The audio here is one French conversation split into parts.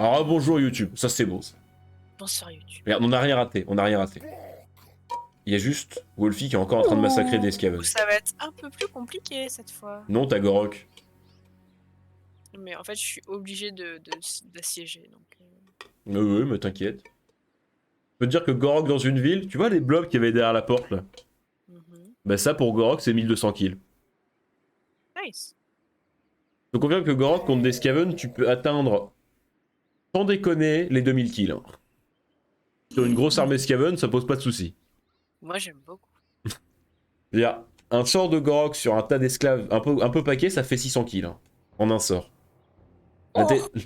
Alors bonjour YouTube, ça c'est beau ça. Bonsoir YouTube. Regarde, on n'a rien raté, on n'a rien raté. Il y a juste Wolfie qui est encore en train de massacrer des Skaven. Ça va être un peu plus compliqué cette fois. Non, t'as Gorok. Mais en fait, je suis obligée d'assiéger. Donc, Oui, mais t'inquiète. Je peux te dire que Gorok dans une ville, tu vois les blobs qu'il y avait derrière la porte là? Bah ça pour Gorok c'est 1200 kills. Nice. Donc on confirme que Gorok contre des Skaven, tu peux atteindre, sans déconner, les 2000 kills. Hein. Sur une grosse armée Skaven, ça pose pas de soucis. Moi, j'aime beaucoup. Il y a un sort de Gorok sur un tas d'esclaves un peu paquet, ça fait 600 kills. Hein, en un sort.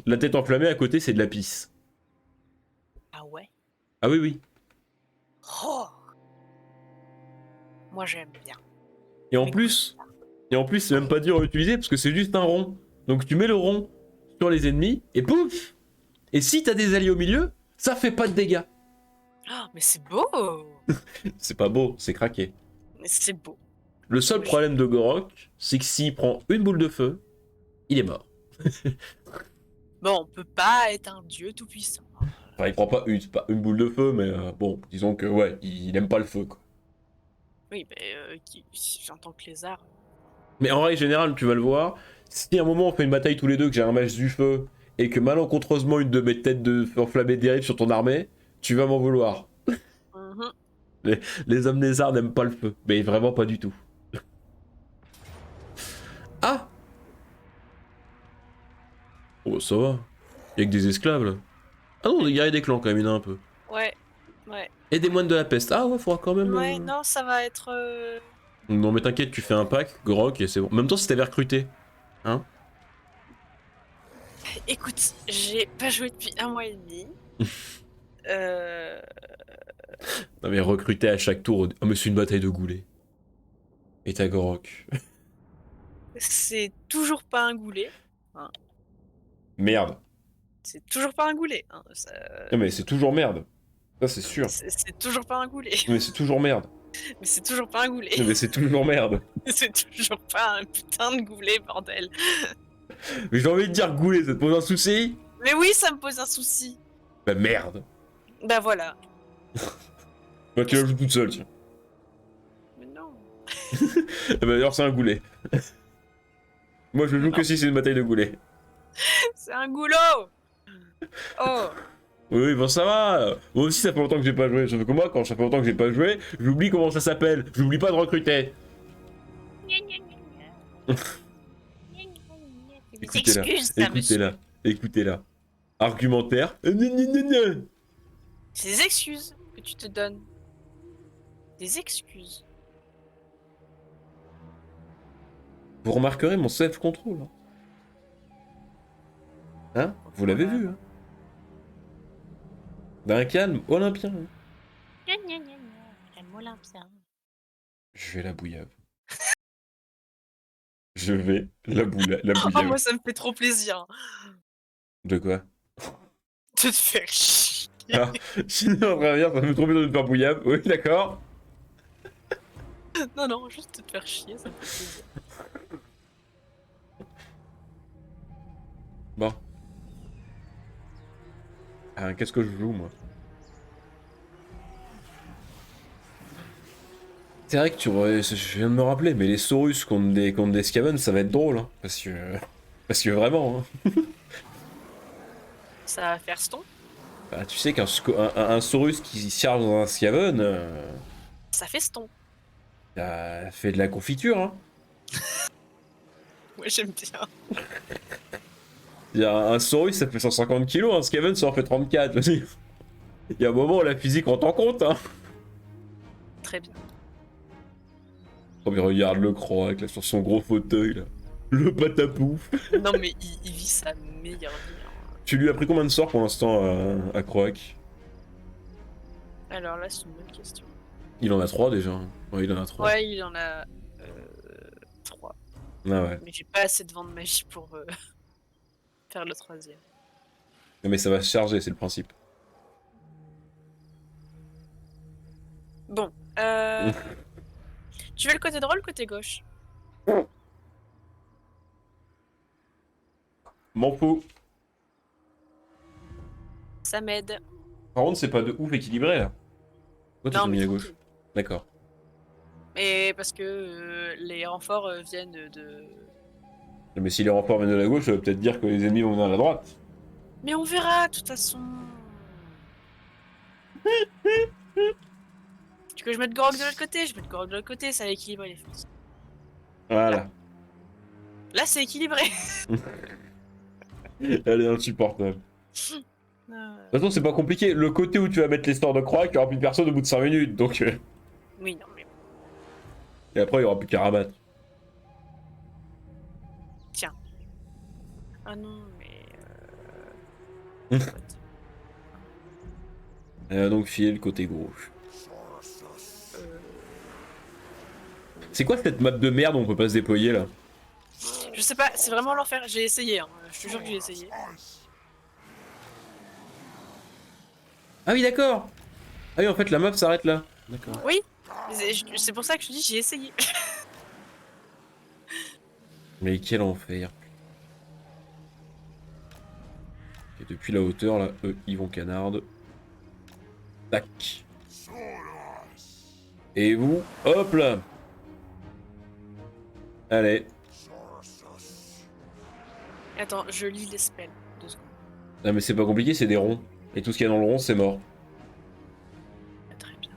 La tête enflammée à côté, c'est de la pisse. Ah ouais? Ah oui, oui. Oh, moi, j'aime bien. Et en plus, c'est même pas dur à utiliser parce que c'est juste un rond. Donc tu mets le rond sur les ennemis et pouf! Et si t'as des alliés au milieu, ça fait pas de dégâts. Oh, mais c'est beau! C'est pas beau, c'est craqué. Mais c'est beau. Le seul problème de Gorok, c'est que s'il prend une boule de feu, il est mort. Bon, on peut pas être un dieu tout puissant. Enfin, il prend pas une boule de feu, mais bon, disons que ouais, il aime pas le feu quoi. Oui, mais j'entends que les arts. Mais en règle générale, tu vas le voir, si à un moment on fait une bataille tous les deux, que j'ai un mage du feu, et que malencontreusement une de mes têtes de feu enflammée dérive sur ton armée, tu vas m'en vouloir. Les hommes lézards n'aiment pas le feu, mais vraiment pas du tout. Ah! Oh, ça va. Y'a que des esclaves là. Ah non, des guerriers des clans quand même, il y en a un peu. Ouais, ouais. Et des moines de la peste. Ah ouais, faudra quand même. Ouais, non, ça va être. Non, mais t'inquiète, tu fais un pack, Grok, et c'est bon. En même temps, si t'avais recruté. Hein? Écoute, j'ai pas joué depuis 1 mois et demi. T'avais recruté à chaque tour. Oh, mais c'est une bataille de goulets. Et t'as Grok. C'est toujours pas un goulet. Hein. Merde. C'est toujours pas un goulet. Hein. Non, mais c'est toujours merde. Ça, c'est sûr. C'est toujours pas un goulet. Mais c'est toujours merde. Mais c'est toujours pas un goulet. Mais c'est toujours merde. C'est toujours pas un putain de goulet, bordel. Mais j'ai envie de dire goulet, ça te pose un souci? Mais oui, ça me pose un souci. Bah merde. Bah voilà. Bah tu la joues toute seule, tiens. Mais non. Bah d'ailleurs, c'est un goulet. Moi, je joue que si c'est une bataille de goulets. C'est un goulot. Oh. Oui, bon, ça va. Moi aussi, ça fait longtemps que j'ai pas joué. Sauf que moi, quand ça fait longtemps que j'ai pas joué, j'oublie comment ça s'appelle. J'oublie pas de recruter. Écoutez-la. Écoutez-la. Écoutez-la. Argumentaire. C'est des excuses que tu te donnes. Des excuses. Vous remarquerez mon self-control. Hein? Vous l'avez vu, hein? D'un calme olympien. Hein? Calme olympien. Je vais la bouillave. Je vais la bouillave. Oh, moi, ça me fait trop plaisir. De quoi? De te faire chier. Ah, sinon, ça me fait trop plaisir de te faire bouillave. Oui, d'accord. Non, juste de te faire chier, ça me fait plaisir. Bon. Ah, qu'est-ce que je joue, moi? C'est vrai que je viens de me rappeler, mais les Saurus contre des Skaven, ça va être drôle, hein, parce que vraiment, hein. Ça va faire ston. Bah, tu sais qu'un Saurus qui charge dans un Skaven, Ça fait ston. ça fait de la confiture, hein. Ouais, j'aime bien. Il y a un Saurus, ça fait 150 kilos, un Skaven, ça en fait 34. Il y a un moment où la physique rentre en compte, hein. Très bien. Oh, mais regarde le Croc, là, sur son gros fauteuil, là. Le patapouf. Non, mais il vit sa meilleure vie. Hein. Tu lui as pris combien de sorts pour l'instant à Croak? Alors là, c'est une bonne question. Il en a 3 déjà. Ouais, il en a 3. Ouais, il en a 3. Ah ouais. Mais j'ai pas assez de vent de magie pour faire le 3e. Non, mais ça va se charger, c'est le principe. Bon. Tu veux le côté droit ou le côté gauche? M'en fous. Ça m'aide. Par contre, c'est pas de ouf équilibré là. Pourquoi tu Non, t'es mis mais à gauche? tranquille. D'accord. Mais parce que les renforts viennent de... Mais si les renforts viennent de la gauche, ça veut peut-être dire que les ennemis vont venir à la droite. Mais on verra, de toute façon. Tu veux que je mette Gorog de l'autre côté? Je mets Gorog de l'autre côté, ça va équilibrer les forces. Voilà. Là, c'est équilibré. Elle est insupportable. Euh, De toute façon, c'est pas compliqué. Le côté où tu vas mettre les stores de croix, il y aura plus de personne au bout de 5 minutes. Donc, Oui, non, mais... Et après, il y aura plus qu'à rabattre. Tiens. Ah non, mais... Donc, filer le côté gauche. euh, C'est quoi cette map de merde où on peut pas se déployer là? Je sais pas, c'est vraiment l'enfer. J'ai essayé, hein. Je te jure que j'ai essayé. Ah oui, d'accord. Ah oui, en fait, la map s'arrête là. D'accord. Oui, c'est pour ça que je te dis j'ai essayé. Mais quel enfer. Et depuis la hauteur, là, eux, ils vont canarde. Tac. Et vous, hop là. Allez. Attends, je lis les spells. 2 secondes. Ah mais c'est pas compliqué, c'est des ronds. Et tout ce qu'il y a dans le rond, c'est mort. Ah, très bien.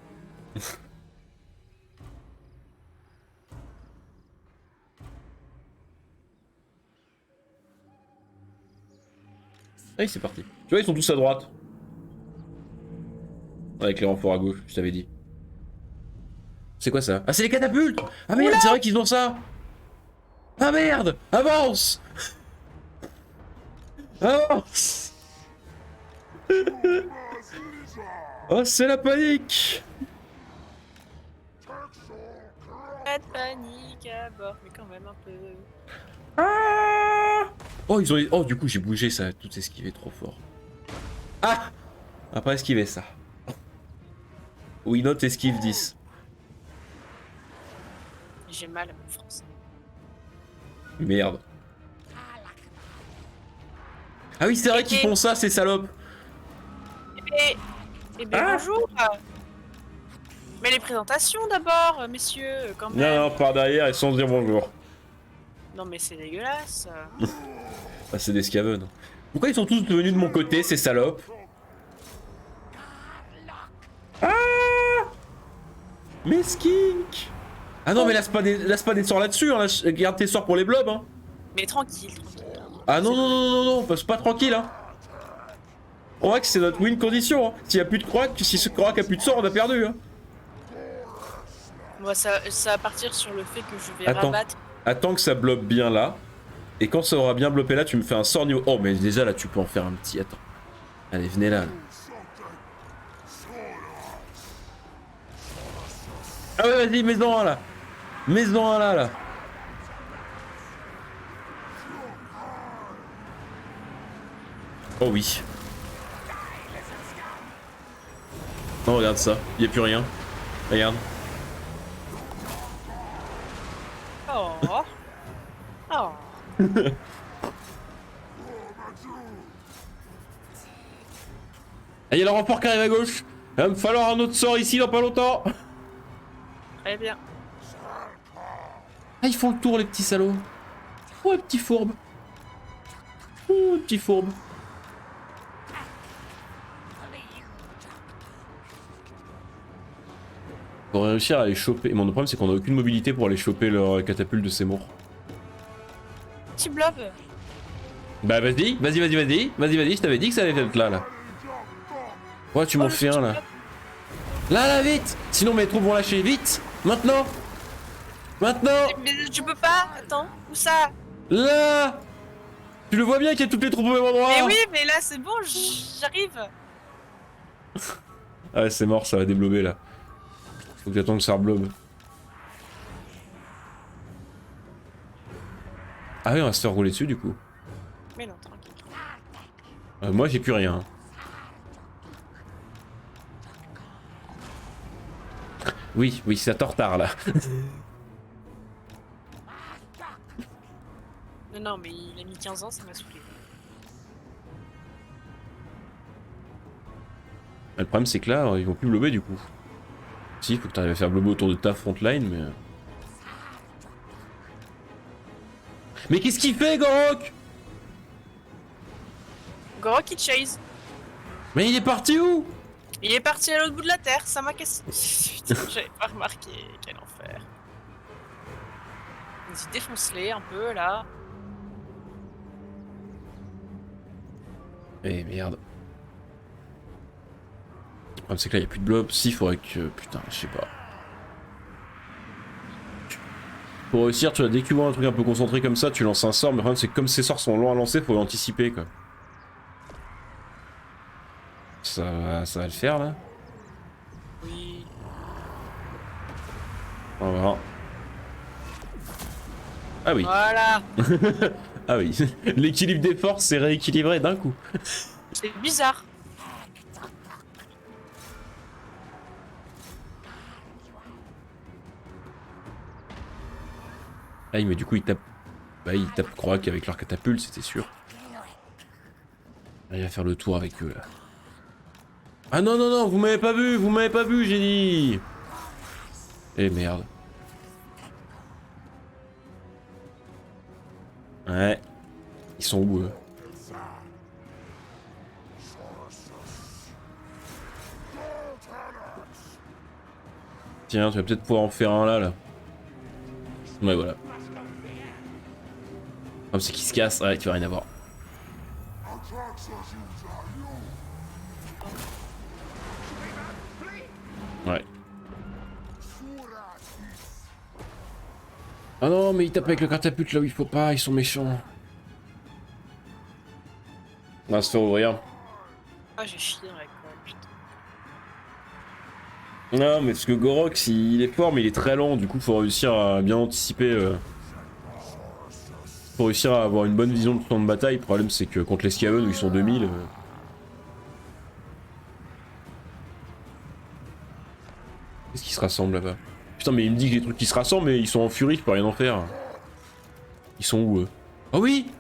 Allez, c'est parti. Tu vois, ils sont tous à droite. Avec les renforts à gauche, je t'avais dit. C'est quoi ça? Ah, c'est les catapultes! Ah merde, c'est vrai qu'ils ont ça! Ah merde! Avance! Avance! Oh, c'est la panique! Pas de panique à bord, mais quand même un peu. Ah! Oh, ils ont. Oh, du coup, j'ai bougé ça, tout esquivé trop fort. Ah! On va pas esquiver ça. Oui, note esquive 10. J'ai mal à mon français. Merde. Ah oui, c'est vrai qu'ils font ça, ces salopes. Eh bien, bonjour. Mais les présentations d'abord, messieurs, quand même. Non, non, par derrière, ils sont dire bonjour. Non, mais c'est dégueulasse. Ah, c'est des scaven. Pourquoi ils sont tous venus de mon côté, ces salopes? Ah! Mais skink! Ah non, mais laisse pas des sorts là-dessus, hein. Garde tes sorts pour les blobs, hein. Mais tranquille, tranquille. Ah non, non, non, non, non, passe pas tranquille, hein. Croac, c'est notre win condition, hein. S'il y a plus de Croac, si ce Croac a plus de sort, on a perdu, hein. Moi, ça va partir sur le fait que je vais Attends. rabattre. Attends que ça bloque bien là. Et quand ça aura bien bloqué là, tu me fais un sort niveau... Oh, mais déjà là, tu peux en faire un petit... Attends. Allez, venez là. Ah ouais, vas-y, mets-en un là. Mets-en un là. Oh oui. Non, regarde ça. Y a plus rien. Regarde. Oh. Oh. Ah, y a le renfort qui arrive à gauche. Il va me falloir un autre sort ici dans pas longtemps. Très bien. Ah, ils font le tour, les petits salauds. Oh, les petits fourbes. Oh, les petits fourbes. Pour réussir à les choper. Mon problème, c'est qu'on a aucune mobilité pour aller choper leur catapulte de Seymour. Petit blob. Bah, vas-y, je t'avais dit que ça allait être là. Ouais, tu m'en fais un là. Là, vite! Sinon mes troupes vont lâcher, vite! Maintenant! Maintenant! Mais tu peux pas. Attends. Où ça? Là! Tu le vois bien qu'il y a toutes les troupes au même endroit? Mais oui, mais là c'est bon, j'arrive. Ah ouais, c'est mort, ça va déblober là. Faut que j'attende que ça reblobe. Ah oui, on va se faire rouler dessus du coup. Mais non, tranquille. Moi j'ai plus rien. Oui, oui, ça tortard là. Non, mais il a mis 15 ans, ça m'a saoulé. Le problème c'est que là, ils vont plus blober du coup. Si, il faut que tu arrives à faire blober autour de ta frontline, mais... Mais qu'est-ce qu'il fait, Gorok? Gorok il chase. Mais il est parti où? Il est parti à l'autre bout de la terre, ça m'a cassé. Putain, j'avais pas remarqué, quel enfer. Vas-y, défonce-les un peu là. Eh merde. Le problème c'est que là, il n'y a plus de blob. Si, il faudrait que... Putain, je sais pas. Pour réussir, tu vois, dès que tu vois un truc un peu concentré comme ça, tu lances un sort, mais le problème c'est que comme ces sorts sont longs à lancer, faut l'anticiper quoi. Ça va le faire là? Oui. On va voir. Ah oui. Voilà. Ah oui. L'équilibre des forces s'est rééquilibré d'un coup. C'est bizarre. Ah oui, mais du coup, ils tapent... Bah, ils tapent Croak avec leur catapulte, c'était sûr. Il va faire le tour avec eux là. Ah non, non, non, vous m'avez pas vu, j'ai dit. Eh merde. Ouais. Ils sont où eux? Tiens, tu vas peut-être pouvoir en faire un là. Ouais, voilà. Comme c'est qu'il se casse, ouais, tu vas rien avoir. Ouais. Ah non, mais ils tapent avec le catapulte là où il faut pas, ils sont méchants. On va se faire ouvrir. Ah, j'ai chié avec quoi, putain. Non, mais parce que Gorox il est fort, mais il est très lent, du coup faut réussir à bien anticiper. Faut réussir à avoir une bonne vision de temps de bataille. Le problème c'est que contre les Skaven où ils sont 2000. Qu'est-ce qui se rassemble là-bas? Putain, mais il me dit que les trucs qui se rassemblent, mais ils sont en furie, je peux rien en faire. Ils sont où eux? Oh oui!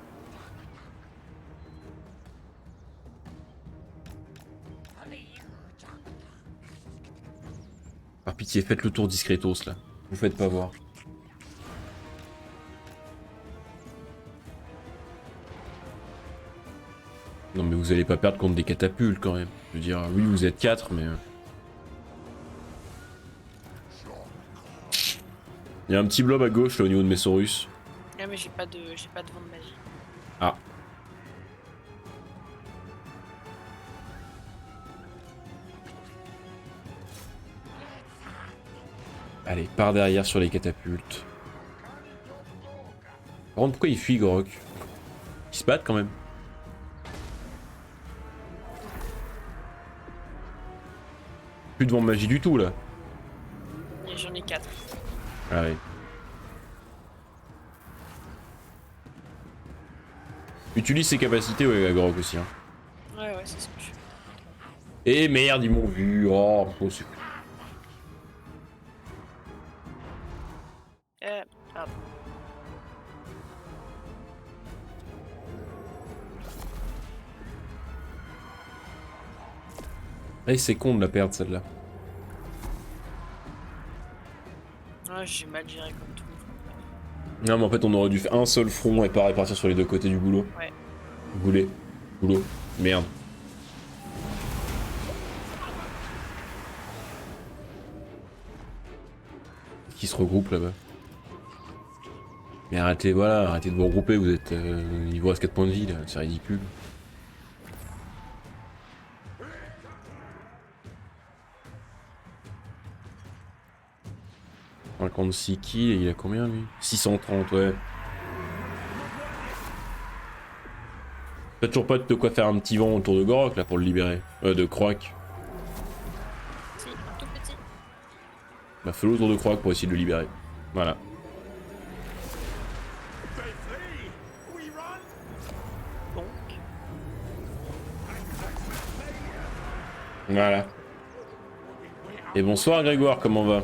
Par pitié, faites le tour discretos là. Vous faites pas voir. Non mais vous allez pas perdre contre des catapultes quand même. Je veux dire, oui vous êtes 4 mais... Il y a un petit blob à gauche là au niveau de Messorus. Ah, mais j'ai pas de vent de magie. Ah. Allez, par derrière sur les catapultes. Par contre, pourquoi il fuit Gorok? Ils se battent quand même. Plus de vent de magie du tout là. J'en ai 4. Ah oui. Utilise ses capacités, ouais, à Gorok aussi. Hein. Ouais, ouais, c'est ce que je fais. Et merde, ils m'ont vu. Oh, c'est... Pardon. Eh, c'est con de la perdre celle-là. Ouais, j'ai mal géré comme tout. Non, mais en fait, on aurait dû faire un seul front et pas répartir sur les deux côtés du boulot. Ouais. Goulet. Boulot. Merde. Qui se regroupe là-bas. Mais arrêtez, voilà, arrêtez de vous regrouper, vous êtes... il vous reste 4 points de vie là, c'est ridicule. « 56 kills et il a combien lui? 630, ouais. T'as toujours pas de quoi faire un petit vent autour de Gorok là pour le libérer. De Croak. Si, un tout petit. Bah fais-le autour de Croak pour essayer de le libérer. Voilà. Donc. Voilà. Et bonsoir Grégoire, comment va?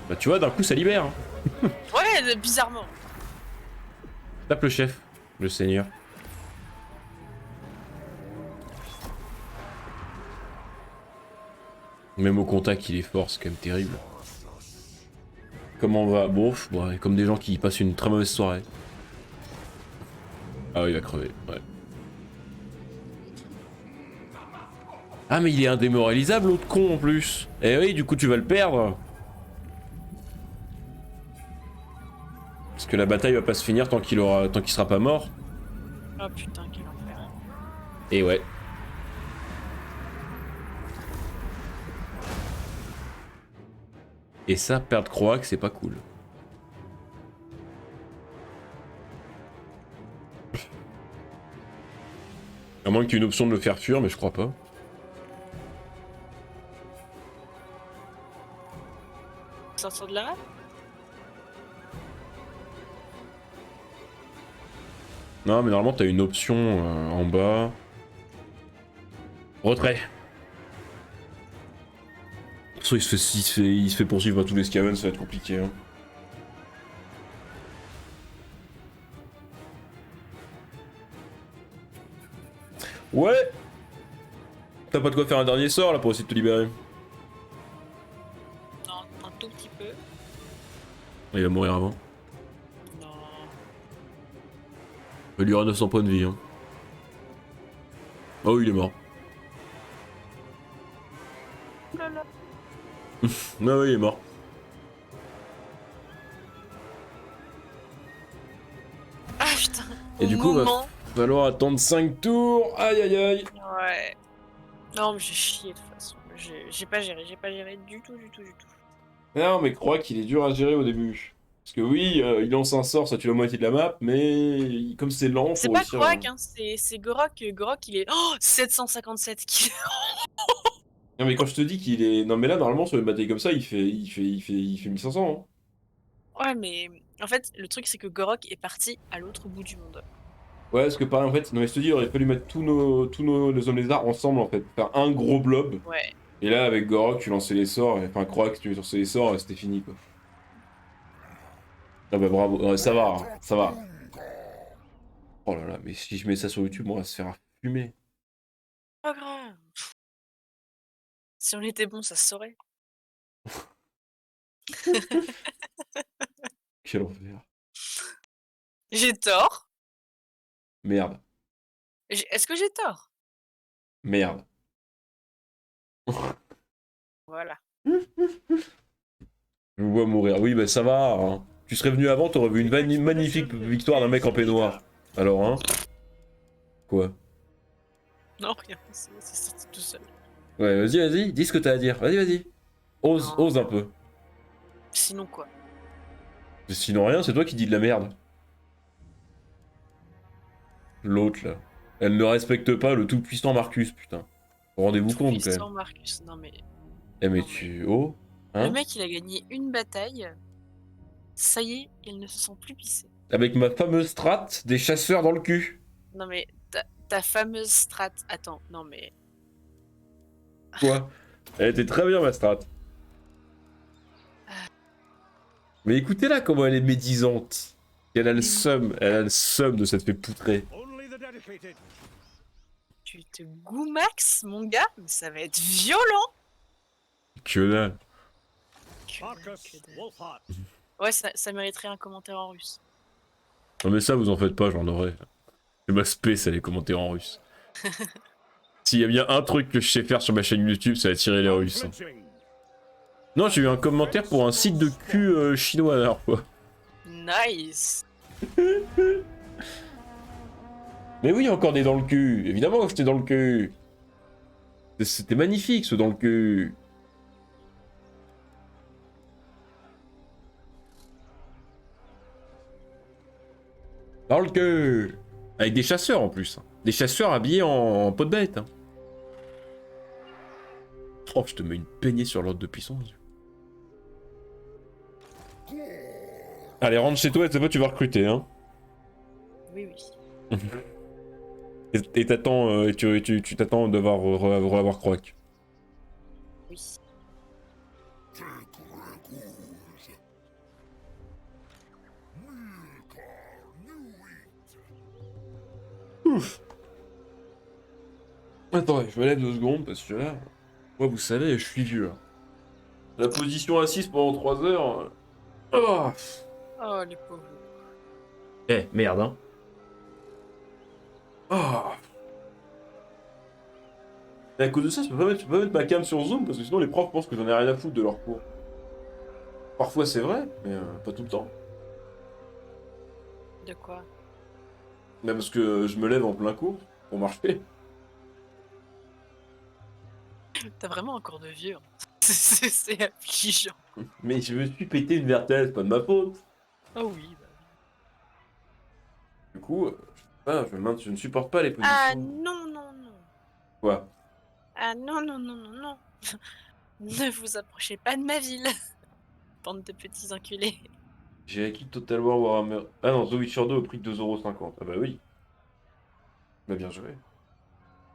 Bah tu vois, d'un coup ça libère. Hein. Ouais, bizarrement. Tape le chef, le seigneur. Même au contact, il est fort, c'est quand même terrible. Comment on va? Bon, ouais, comme des gens qui passent une très mauvaise soirée. Ah oui, il va crever, ouais. Ah mais il est indémoralisable l'autre con en plus. Eh oui, du coup tu vas le perdre. Parce que la bataille va pas se finir tant qu'il sera pas mort. Oh putain, quel enfer. Et ouais. Et ça, perdre Croac, c'est pas cool. À moins que tu aies une option de le faire fuir, mais je crois pas. Sortir de là? Non, mais normalement t'as une option en bas. Retrait. Soit il se fait poursuivre par tous les scavens, ça va être compliqué. Hein. Ouais. T'as pas de quoi faire un dernier sort là pour essayer de te libérer. Non, un tout petit peu. Il va mourir avant. Non. Il lui aura 900 points de vie. Hein. Oh, il est mort. Oh là là. Ah oui, il est mort. Ah putain. Et Au du coup, moment... va falloir attendre 5 tours. Aïe aïe aïe. Ouais. Non, mais j'ai chié de toute façon. J'ai pas géré du tout, du tout, du tout. Non, mais crois qu'il est dur à gérer au début. Parce que oui, il lance un sort, ça tue la moitié de la map, mais comme c'est lent, C'est faut pas réussir. Croak, hein, c'est Gorok. Gorok, il est... Oh 757 kills. Non, mais quand je te dis qu'il est. Non, mais là, normalement, sur une bataille comme ça, il fait 1500. Hein. Ouais, mais en fait, le truc, c'est que Gorok est parti à l'autre bout du monde. Ouais, parce que pareil, en fait, non, mais je te dis, il aurait fallu mettre tous nos les hommes lézards ensemble, en fait. Faire un gros blob. Ouais. Et là, avec Gorok, tu lançais les sorts, enfin, Croak, tu lançais les sorts, et c'était fini, quoi. Ah bah bravo, ouais, ça va, hein, ça va. Oh là là, mais si je mets ça sur YouTube, on va se faire fumer. Pas grave. Si on était bon, ça se saurait. Quel enfer. J'ai tort. Merde, Est-ce que j'ai tort? merde. Voilà. Je vous vois mourir. Oui, bah ça va. Hein. Tu serais venu avant, t'aurais vu une magnifique victoire d'un mec en peignoir. Alors, hein? Quoi? Non, rien, c'est sorti tout seul. Ouais, vas-y, dis ce que t'as à dire. Vas-y. Ose, Non. ose un peu. Sinon quoi? Sinon rien, c'est toi qui dis de la merde. L'autre, là. Elle ne respecte pas le tout-puissant Marcus, putain. Rendez-vous compte, quand même. Puissant Marcus, non mais... Eh, mais Non, tu... Oh? Le Hein? mec, il a gagné une bataille. Ça y est, il ne se sent plus pissé. Avec ma fameuse strat des chasseurs dans le cul. Non mais, ta fameuse strat... Attends, non mais... Quoi? Elle était très bien, ma strat. Mais écoutez-la comment elle est médisante. Elle a le seum, elle a le seum de s'être fait poutrer. Tu te goumax, mon gars, mais ça va être violent. Que dalle. Que dalle. Ouais, ça mériterait un commentaire en russe. Non mais ça, vous en faites pas, j'en aurai. C'est ma spé, ça, les commentaires en russe. S'il y a bien un truc que je sais faire sur ma chaîne YouTube, c'est attirer les Russes. Hein. Non, j'ai eu un commentaire pour un site de cul chinois la dernière fois. Nice. Mais oui, encore des dans le cul. Évidemment que j'étais dans le cul. C'était magnifique, ce dans le cul. Dans le cul. Avec des chasseurs en plus. Des chasseurs habillés en peau de bête. Hein. Oh, je te mets une peignée sur l'ordre de puissance. Allez, rentre chez toi et cette fois tu vas recruter, hein. Oui, oui. Et t'attends, tu t'attends de revoir Croak. Oui. Attends, je me lève 2 secondes parce que là... Moi, vous savez, je suis vieux. Hein. La position assise pendant 3 heures... Oh, Oh, les pauvres. eh, merde, hein. Oh. Et à cause de ça, je peux pas mettre ma cam sur Zoom, parce que sinon les profs pensent que j'en ai rien à foutre de leur cours. Parfois c'est vrai, mais pas tout le temps. De quoi? Même parce que je me lève en plein cours pour marcher. T'as vraiment un corps de vieux. Hein. C'est affligeant. Mais je me suis pété une vertèbre, c'est pas de ma faute. Oh oui, bah. Du coup, je ne supporte pas les positions. Ah non, non, non. Quoi? Ah non, non, non, non, non. Ne vous approchez pas de ma ville. Bande de petits enculés. J'ai acquis Total War Warhammer. Ah non, The Witcher 2 au prix de 2,50 €. Ah bah oui. Bah bien joué.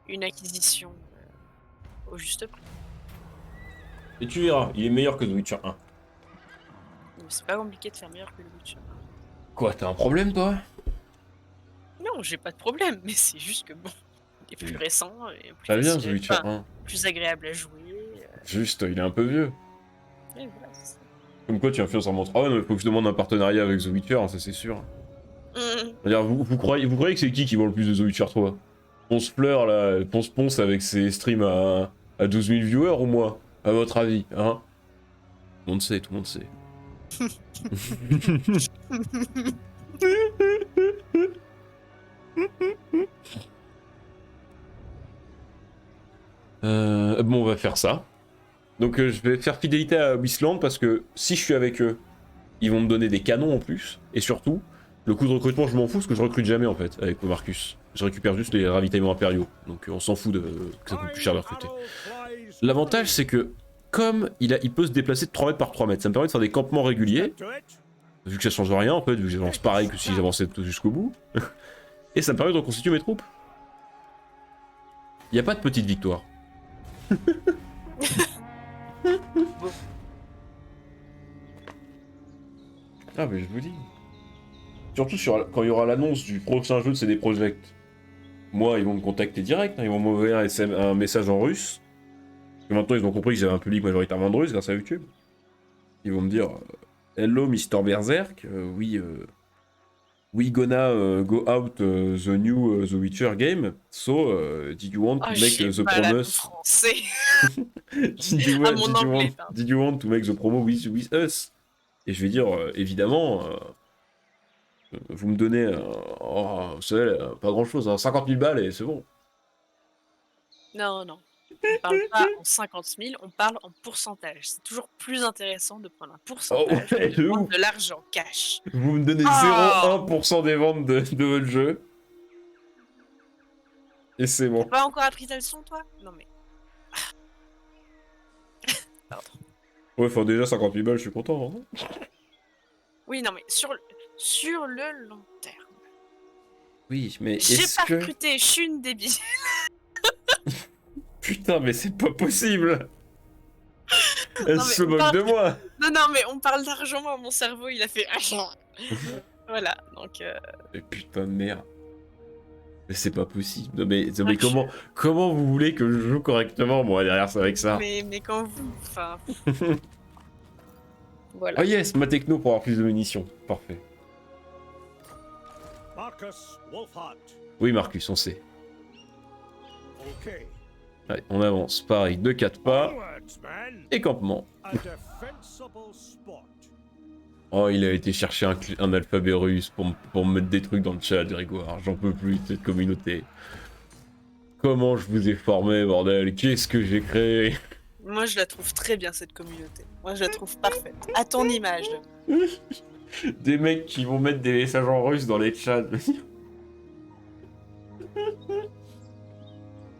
Une acquisition au juste prix. Et tu verras, il est meilleur que The Witcher 1. Mais c'est pas compliqué de faire meilleur que le Witcher. Quoi, t'as un problème toi? Non, j'ai pas de problème, mais c'est juste que bon, il est plus Oui. récent et plus Ça vient The facile, Witcher enfin, 1. plus agréable à jouer. Juste, il est un peu vieux. Et voilà, c'est ça. Comme quoi tu influences en montre. Ah ouais, mais faut que je demande un partenariat avec The Witcher, hein, ça c'est sûr. C'est-à-dire, vous croyez que c'est qui vend le plus de The Witcher 3? Ponce Fleur, là, Ponce avec ses streams à 12 000 viewers ou moi? À votre avis, hein? Tout le monde sait, tout le monde sait. Bon, on va faire ça. Donc je vais faire fidélité à Wisland parce que si je suis avec eux, ils vont me donner des canons en plus. Et surtout, le coût de recrutement, je m'en fous parce que je recrute jamais en fait avec Marcus. Je récupère juste les ravitaillements impériaux. Donc on s'en fout que ça coûte plus cher de recruter. L'avantage, c'est que comme il peut se déplacer de 3 mètres par 3 mètres, ça me permet de faire des campements réguliers. Vu que ça change rien en fait, vu que j'avance pareil que si j'avançais jusqu'au bout. Et ça me permet de reconstituer mes troupes. Il n'y a pas de petite victoire. Ah mais je vous dis. Surtout quand il y aura l'annonce du prochain jeu de CD Projekt. Moi, ils vont me contacter direct, hein, ils vont m'envoyer un message en russe. Et maintenant, ils ont compris que j'avais un public majoritairement de russe grâce à YouTube. Ils vont me dire Hello, Mr. Berserk, we gonna go out the new The Witcher game. So, did you want to make J'ai the pas la promise? français. did you, Ah, mon anglais, pardon. did you want to make the promo with us? Et je vais dire évidemment. Vous me donnez, vous savez, pas grand chose, hein, 50 000 balles et c'est bon. Non, non. On parle pas en 50 000, on parle en pourcentage. C'est toujours plus intéressant de prendre un Oh pourcentage ouais, que de de prendre ouf. de l'argent cash. Vous me donnez Oh 0,1% des ventes de votre jeu. Et c'est bon. T'as pas encore appris ta leçon, toi? Non, mais. Pardon. Ouais, enfin déjà 50 000 balles, je suis content. Hein. Oui, non, mais sur le long terme. Oui, mais J'ai est-ce pas que... recruté, je suis une débile. Putain, mais c'est pas possible. Elle Non, mais se on moque parle- de moi. Non, non, mais on parle d'argent, moi, mon cerveau, il a fait. Voilà, donc. Mais putain de merde. Mais c'est pas possible. Non, mais comment vous voulez que je joue correctement, moi, derrière ça, avec ça? Mais quand vous. Enfin. Voilà. Oh yes, ma techno pour avoir plus de munitions. Parfait. Marcus Wolfhard. Oui, Marcus, on sait. Okay. Allez, on avance. Pareil, 2-4 pas. Onwards, man. Et campement. A defensible spot. Oh, il a été chercher un alphabet russe pour me mettre des trucs dans le chat, Grégoire. J'en peux plus de cette communauté. Comment je vous ai formé, bordel? Qu'est-ce que j'ai créé? Moi, je la trouve très bien, cette communauté. Moi, je la trouve parfaite. À ton image. Des mecs qui vont mettre des messages en russe dans les chats.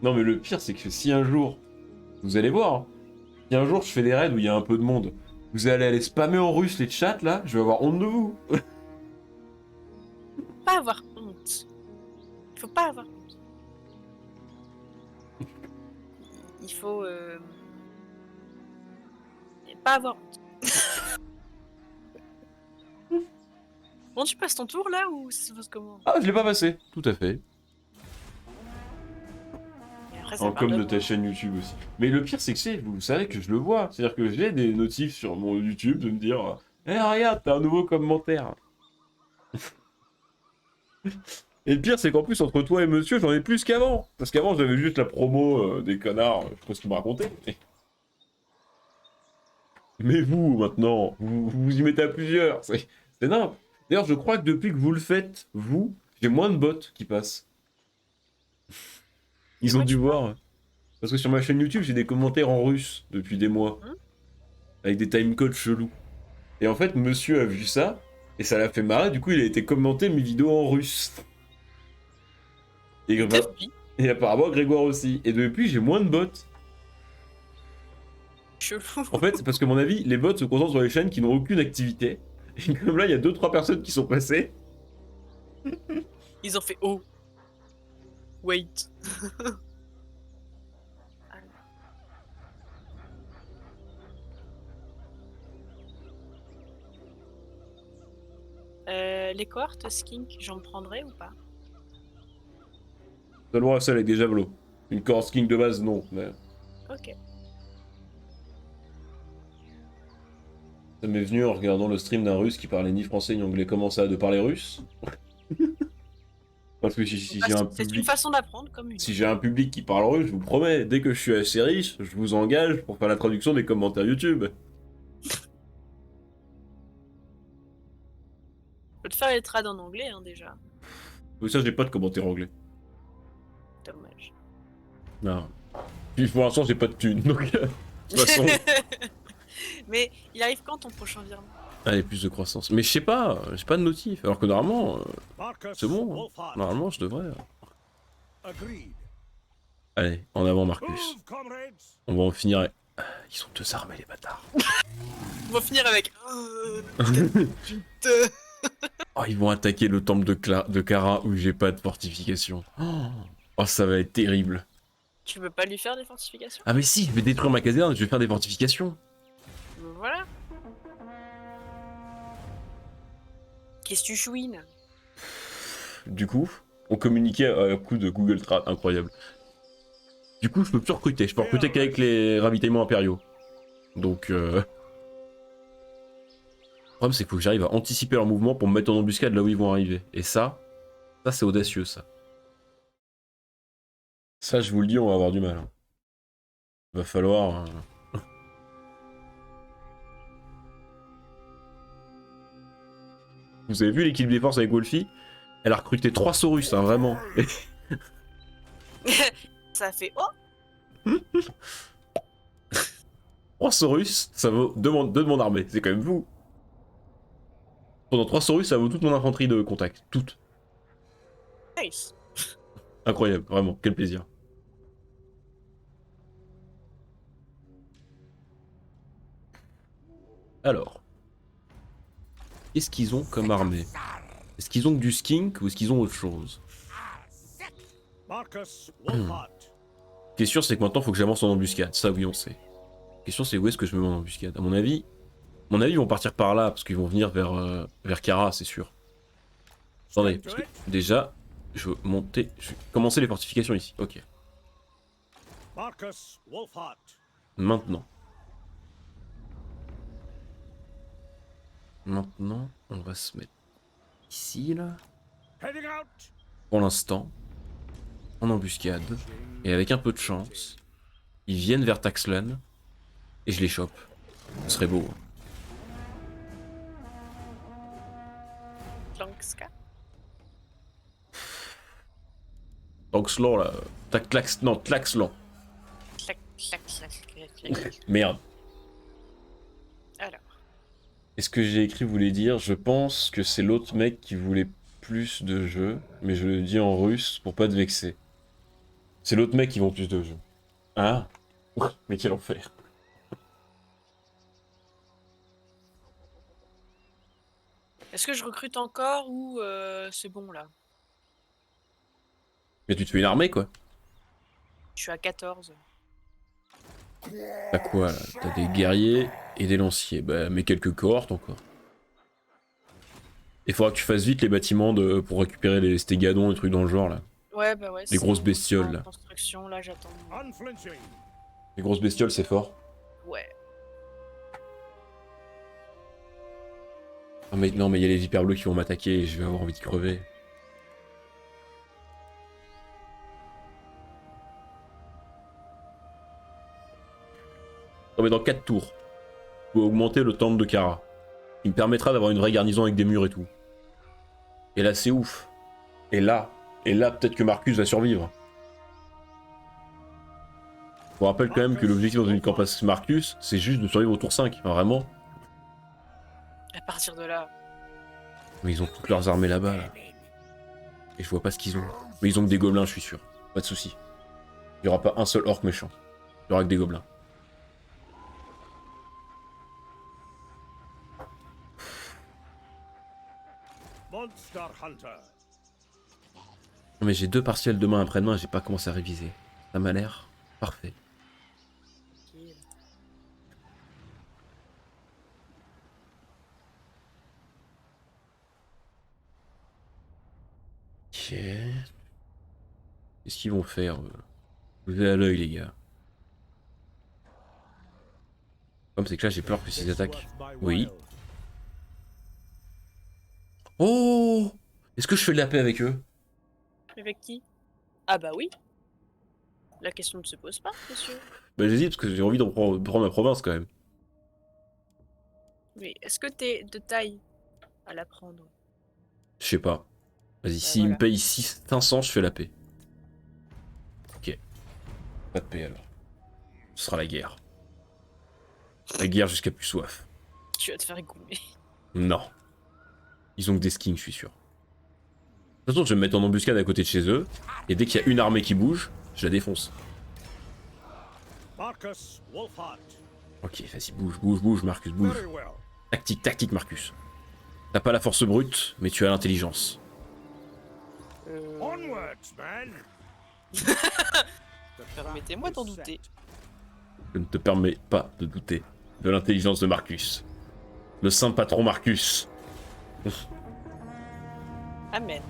Non, mais le pire, c'est que si un jour... Vous allez voir, hein, si un jour je fais des raids où il y a un peu de monde, vous allez aller spammer en russe les chats, là, je vais avoir honte de vous. Pas avoir honte. Il faut pas avoir honte. Il faut. Pas avoir honte. Bon, tu passes ton tour là ou ça se passe comment? Ah, je l'ai pas passé. Tout à fait. Après, ça En parle com de de ta chaîne YouTube aussi. Mais le pire, c'est que vous savez que je le vois. C'est-à-dire que j'ai des notifs sur mon YouTube de me dire eh, regarde, t'as un nouveau commentaire. Et le pire, c'est qu'en plus, entre toi et monsieur, j'en ai plus qu'avant. Parce qu'avant, j'avais juste la promo des connards, je sais pas ce qu'ils me racontaient. Mais vous, maintenant, vous y mettez à plusieurs. C'est nimp. D'ailleurs, je crois que depuis que vous le faites, vous, j'ai moins de bots qui passent. Ils ont quoi dû tu voir. Parce que sur ma chaîne YouTube, j'ai des commentaires en russe depuis des mois. Hein Avec des timecodes chelous. Et en fait, monsieur a vu ça, et ça l'a fait marrer, du coup, il a été commenté mes vidéos en russe. Et, Et t'as vu et apparemment, Grégoire aussi. Et depuis, j'ai moins de bots. chelou. En fait, c'est parce que, à mon avis, les bots se concentrent sur les chaînes qui n'ont aucune activité. Et comme là, il y a 2-3 personnes qui sont passées. Ils ont fait oh. Wait. Les cohortes skink, j'en prendrais ou pas? Seulement celle avec des javelots. Une core skin de base, non. Mais Ok. ça m'est venu en regardant le stream d'un russe qui parlait ni français ni anglais. Comment ça, de parler russe? Parce que si j'ai un C'est une public... façon d'apprendre comme une. Si j'ai un public qui parle russe, je vous promets, dès que je suis assez riche, je vous engage pour faire la traduction des commentaires YouTube. Je peux te faire les trades en anglais hein, déjà. Mais ça, j'ai pas de commentaires anglais. Dommage. Non. Puis pour l'instant, j'ai pas de thunes, donc de toute façon... Mais il arrive quand ton prochain virement? Allez, plus de croissance. Mais je sais pas, j'ai pas de notif. Alors que normalement, Marcus c'est bon. Wolfhard. Normalement, je devrais. Agreed. Allez, en avant, Marcus. Move, comrades. On va en finir. Ils sont tous armés, les bâtards. On va finir avec. Putain. Oh, ils vont attaquer le temple de Kara où j'ai pas de fortification. Oh, ça va être terrible. Tu veux pas lui faire des fortifications? Ah mais si, je vais détruire ma caserne, je vais faire des fortifications. Voilà. Qu'est-ce que tu chouines? Du coup, on communiquait à coup de Google Trad, incroyable. Du coup, je peux plus recruter, je peux recruter qu'avec les ravitaillements impériaux. Donc, Le problème, c'est qu'il faut que j'arrive à anticiper leur mouvement pour me mettre en embuscade là où ils vont arriver. Et ça c'est audacieux, ça. Ça, je vous le dis, on va avoir du mal. Hein. Va falloir... Vous avez vu l'équilibre des forces avec Wolfie? Elle a recruté 3 Saurus, hein, vraiment. Ça fait oh. 3 Saurus, ça vaut 2 de mon armée, c'est quand même fou. Pendant 3 Saurus, ça vaut toute mon infanterie de contact. Toute. Nice. Incroyable, vraiment, quel plaisir. Alors. Qu'est-ce qu'ils ont comme armée? Est-ce qu'ils ont que du skink ou est-ce qu'ils ont autre chose? Marcus Wolfhard. Ce qui est sûr, c'est que maintenant, il faut que j'avance en embuscade. Ça, oui, on sait. La question, c'est où est-ce que je me mets en embuscade? À mon avis, ils vont partir par là, parce qu'ils vont venir vers Kara, c'est sûr. Attendez, parce que déjà, je vais monter... Je vais commencer les fortifications ici. Ok. Marcus Wolfhard. Maintenant. Maintenant, on va se mettre ici, là. Heading out. Pour l'instant, en embuscade. Et avec un peu de chance, ils viennent vers Taxlan. Et je les chope. Ce serait beau. Klankska. Taxlan, là. Non, Tlaxlan. Clac, clac, clac, clac, clac. Merde. Alors. Et ce que j'ai écrit voulait dire, je pense que c'est l'autre mec qui voulait plus de jeux, mais je le dis en russe pour pas te vexer. C'est l'autre mec qui veut plus de jeux. Ah. Mais quel enfer. Est-ce que je recrute encore ou c'est bon là? Mais tu te fais une armée, quoi. Je suis à 14. T'as quoi, là? T'as des guerriers et des lanciers. Bah, mais quelques cohortes encore. Il faudra que tu fasses vite les bâtiments pour récupérer les stégadons et trucs dans le genre, là. Ouais, bah ouais. Les grosses c'est bestioles, en là. construction, là, j'attends. Unflinching. Les grosses bestioles, c'est fort. Ouais. Ah, mais non, mais il y a les hyper bleus qui vont m'attaquer et je vais avoir envie de crever. Non, mais dans 4 tours, je peux augmenter le temple de Kara. Il me permettra d'avoir une vraie garnison avec des murs et tout. Et là, c'est ouf. Et là, peut-être que Marcus va survivre. Je vous rappelle quand même que l'objectif dans une campagne Marcus, c'est juste de survivre au tour 5. Enfin, vraiment. À partir de là. Mais ils ont toutes leurs armées là-bas, là. Et je vois pas ce qu'ils ont. Mais ils ont que des gobelins, je suis sûr. Pas de soucis. Il y aura pas un seul orc méchant. Il y aura que des gobelins. Monster Hunter. Non, mais j'ai 2 partiels demain après-demain, j'ai pas commencé à réviser. Ça m'a l'air parfait. Qui- Ok. Qu'est-ce qu'ils vont faire Je vais à l'œil, les gars. Comme c'est que là, j'ai peur que s'ils attaquent. Oui. Oh! Est-ce que je fais de la paix avec eux? Avec qui? Ah bah oui. La question ne se pose pas, monsieur. Bah j'hésite parce que j'ai envie de prendre ma province quand même. Mais est-ce que t'es de taille à la prendre? Je sais pas. Vas-y, Bah s'ils me voilà. payent 500, je fais la paix. Ok. Pas de paix alors. Ce sera la guerre. La guerre jusqu'à plus soif. Tu vas te faire goumer. Non. Ils ont que des skins, je suis sûr. De toute façon, je vais me mettre en embuscade à côté de chez eux. Et dès qu'il y a une armée qui bouge, je la défonce. Marcus Wolfhart. Ok, vas-y, bouge, bouge, bouge, Marcus, bouge. Very well. Tactique, tactique, Marcus. T'as pas la force brute, mais tu as l'intelligence. Onwards, man. Permettez-moi d'en douter. Je ne te permets pas de douter de l'intelligence de Marcus. Le saint patron Marcus. Amen.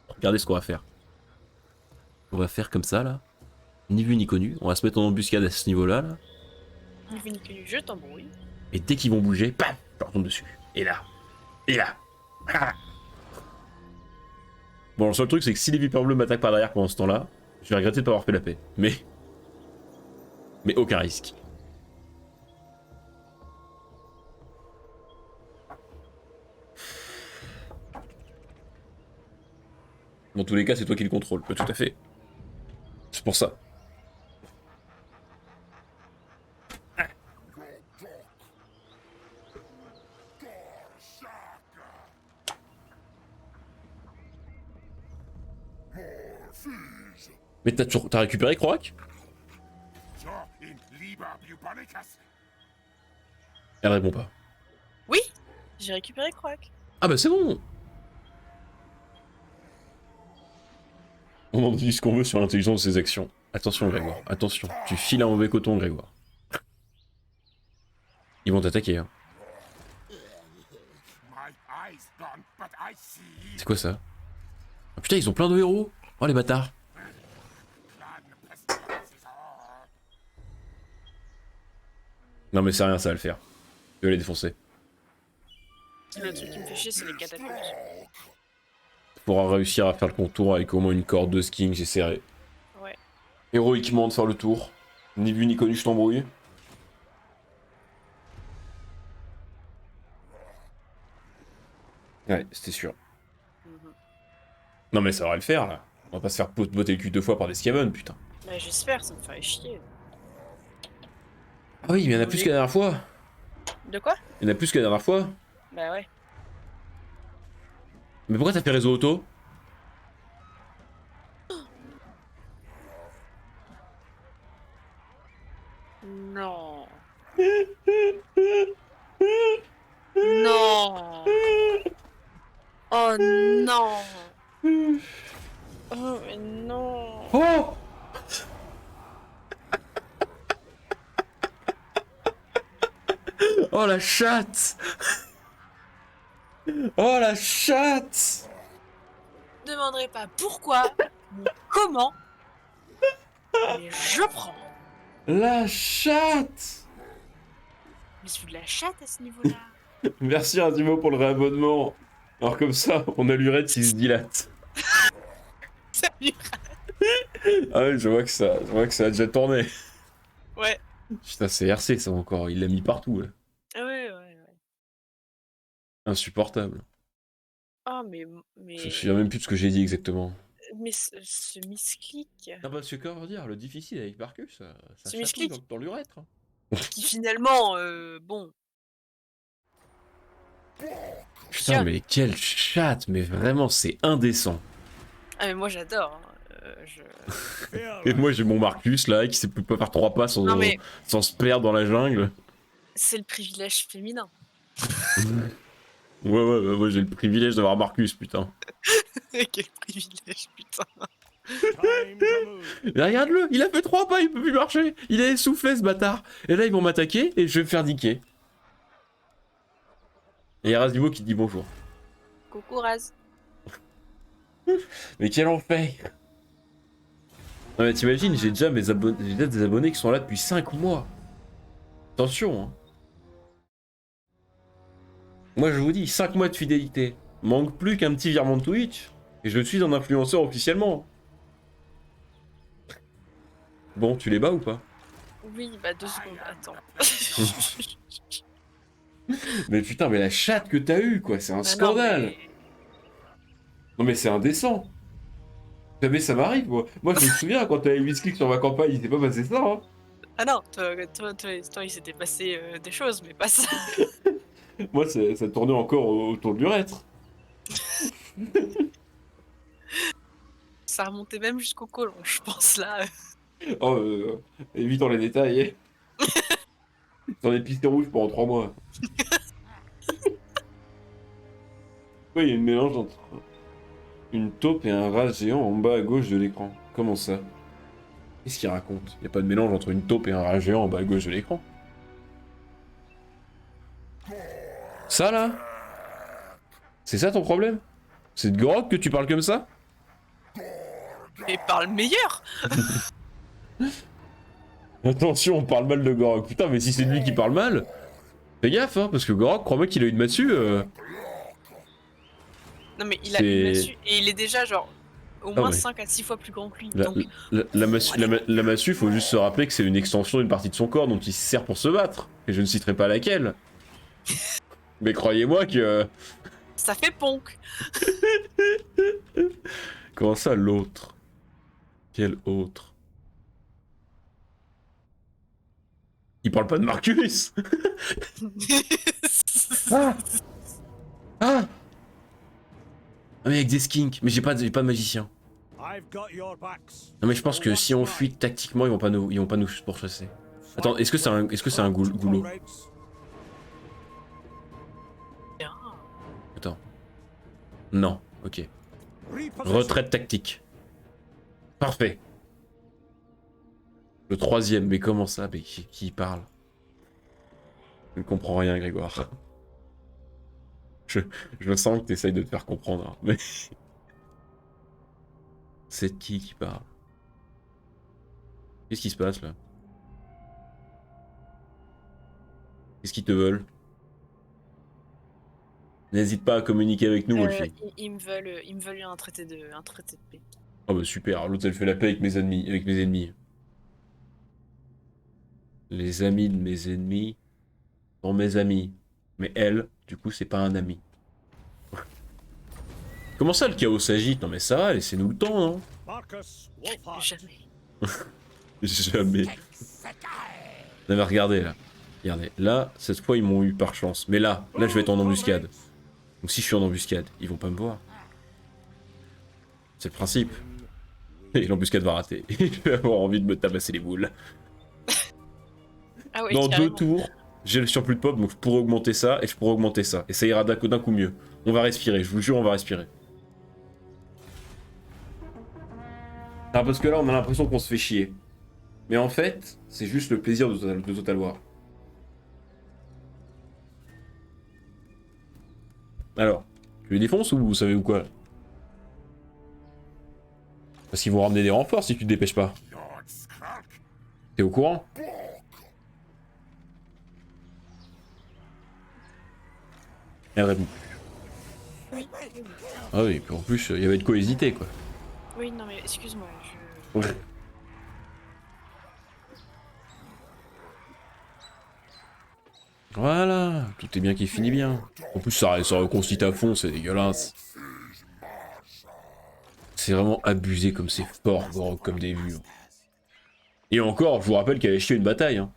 Regardez ce qu'on va faire. On va faire comme ça, là. Ni vu ni connu. On va se mettre en embuscade à ce niveau-là, là. Ni vu ni connu, je t'embrouille. Et dès qu'ils vont bouger, paf, je leur tombe dessus. Et là. Et là. Ah. Bon, le seul truc, c'est que si les vipères bleus m'attaquent par derrière pendant ce temps-là, je vais regretter de pas avoir fait la paix. Mais aucun risque. Dans tous les cas, c'est toi qui le contrôle. Tout à fait. C'est pour ça. Mais t'as récupéré Croac? Elle répond pas. Oui, j'ai récupéré Croak. Ah bah c'est bon. On en dit ce qu'on veut sur l'intelligence de ses actions. Attention Grégoire, attention. Tu files un mauvais coton Grégoire. Ils vont t'attaquer hein. C'est quoi ça? Ah putain ils ont plein de héros. Oh les bâtards. Non mais c'est rien, ça va le faire. Je vais les défoncer. Le truc qui me fait chier, c'est les catacombes. Pour réussir à faire le contour avec au moins une corde de skiing, j'essaierai. Ouais. Héroïquement de faire le tour. Ni vu ni connu, je t'embrouille. Ouais, c'était sûr. Non mais ça va le faire là. On va pas se faire botter le cul 2 fois par des Skaven, putain. Bah j'espère, ça me ferait chier. Ah oui, mais il y en a plus que la dernière fois. De quoi? Il y en a plus que la dernière fois. Bah ouais. Mais pourquoi t'as fait réseau auto? Non. Non. Oh non. Oh mais non. Oh! Oh la chatte! Oh la chatte! demanderai pas pourquoi, ni comment, mais je prends. La chatte. Mais c'est de la chatte à ce niveau-là. Merci Razimo pour le réabonnement. Alors comme ça, on a l'urètre qui se dilate. Salut. Ah oui, je vois que ça a déjà tourné. Ouais. Putain, c'est RC ça encore, il l'a mis partout. Là. Ouais. Insupportable. Oh, Je me souviens même plus de ce que j'ai dit exactement. Mais ce misclick, Non, parce que comment dire, le difficile avec Marcus, ça Ce chatouille misclick. dans l'urètre. Hein. qui finalement, bon, Putain, Tiens. mais quelle chatte, mais vraiment, c'est indécent. Ah mais moi j'adore. Et moi j'ai mon Marcus là, qui peut pas faire 3 pas sans, Non mais sans se perdre dans la jungle. c'est le privilège féminin. Ouais, moi j'ai le privilège d'avoir Marcus, putain. Quel privilège, putain. Time to move. Mais regarde-le, il a fait 3 pas, il peut plus marcher. Il est essoufflé ce bâtard. Et là ils vont m'attaquer et je vais me faire niquer. Et il y a Razimo qui dit bonjour. Coucou Raz. Mais quel enfer. Non mais t'imagines, j'ai déjà des abonnés qui sont là depuis 5 mois. Attention, hein. Moi je vous dis, 5 mois de fidélité. Manque plus qu'un petit virement de Twitch. Et je suis un influenceur officiellement. Bon, tu les bats ou pas? Oui, bah 2 secondes, attends. Mais putain, mais la chatte que t'as eue, quoi, c'est un Bah scandale. Non mais c'est indécent. Jamais ça m'arrive, moi. Moi je me souviens quand t'avais 8 clics sur ma campagne, il s'est pas passé ça, hein. Ah non, toi il s'était passé des choses, mais pas ça. Moi ça tournait encore autour de l'urètre. Ça remontait même jusqu'au côlon, je pense là. Oh, évitons les détails. J'en ai pisté rouge pendant 3 mois. Ouais, il y a une mélange entre une taupe et un rat géant en bas à gauche de l'écran. Comment ça? Qu'est-ce qu'il raconte? Il n'y a pas de mélange entre une taupe et un rat géant en bas à gauche de l'écran. Ça là? C'est ça ton problème? C'est de Gorok que tu parles comme ça? Mais parle meilleur. Attention, on parle mal de Gorok. Putain, mais si c'est lui qui parle mal, fais gaffe, hein, parce que Gorok, crois-moi qu'il a une massue. Non mais il a une massue et il est déjà genre au moins ouais. 5 à 6 fois plus grand que lui. La, Donc... la massue, faut juste se rappeler que c'est une extension d'une partie de son corps dont il se sert pour se battre. Et je ne citerai pas laquelle. Mais croyez-moi que... Ça fait ponk. Comment ça, l'autre? Quel autre? Il parle pas de Marcus. Ah Ah mais avec des skinks, mais j'ai pas de magicien. I've got your backs. Non mais je pense que si on fuit tactiquement, ils vont pas nous pourchasser. Attends, est-ce que c'est un goulot? Attends. Non, ok. Retraite tactique. Parfait. Le troisième, mais comment ça? Mais qui parle? Je ne comprends rien, Grégoire. Je sens que t'essayes de te faire comprendre, hein, mais... C'est qui parle? Qu'est-ce qui se passe, là? Qu'est-ce qu'ils te veulent? N'hésite pas à communiquer avec nous, Wolfie. Ils me veulent un traité de paix. Oh bah super, l'autre elle fait la paix avec mes ennemis. Les amis de mes ennemis sont mes amis. Mais elle, du coup, c'est pas un ami. Comment ça le chaos s'agite? Non mais ça va, laissez-nous le temps, non? Marcus Wolfhard. Jamais. Jamais. Non mais regardez là. Regardez, là, cette fois ils m'ont eu par chance. Mais là je vais être en embuscade. Donc si je suis en embuscade, ils vont pas me voir. C'est le principe. Et l'embuscade va rater. Je vais avoir envie de me tabasser les boules. Ah oui, Dans carrément. 2 tours, j'ai le surplus de pop, donc je pourrais augmenter ça et je pourrais augmenter ça. Et ça ira d'un coup mieux. On va respirer, je vous jure, on va respirer. Ah, parce que là, on a l'impression qu'on se fait chier. Mais en fait, c'est juste le plaisir de Total War. Alors, tu les défonces ou vous savez ou quoi? Parce qu'ils vont ramener des renforts si tu te dépêches pas. T'es au courant? Elle répond plus. Oui. Ah oui, puis en plus, il y avait de quoi hésiter, quoi. Oui, non mais excuse-moi, Ouais. Voilà, tout est bien qui finit bien. En plus, ça reconcite à fond, c'est dégueulasse. C'est vraiment abusé comme c'est fort, gros, comme début. Et encore, je vous rappelle qu'elle a chié une bataille. Hein.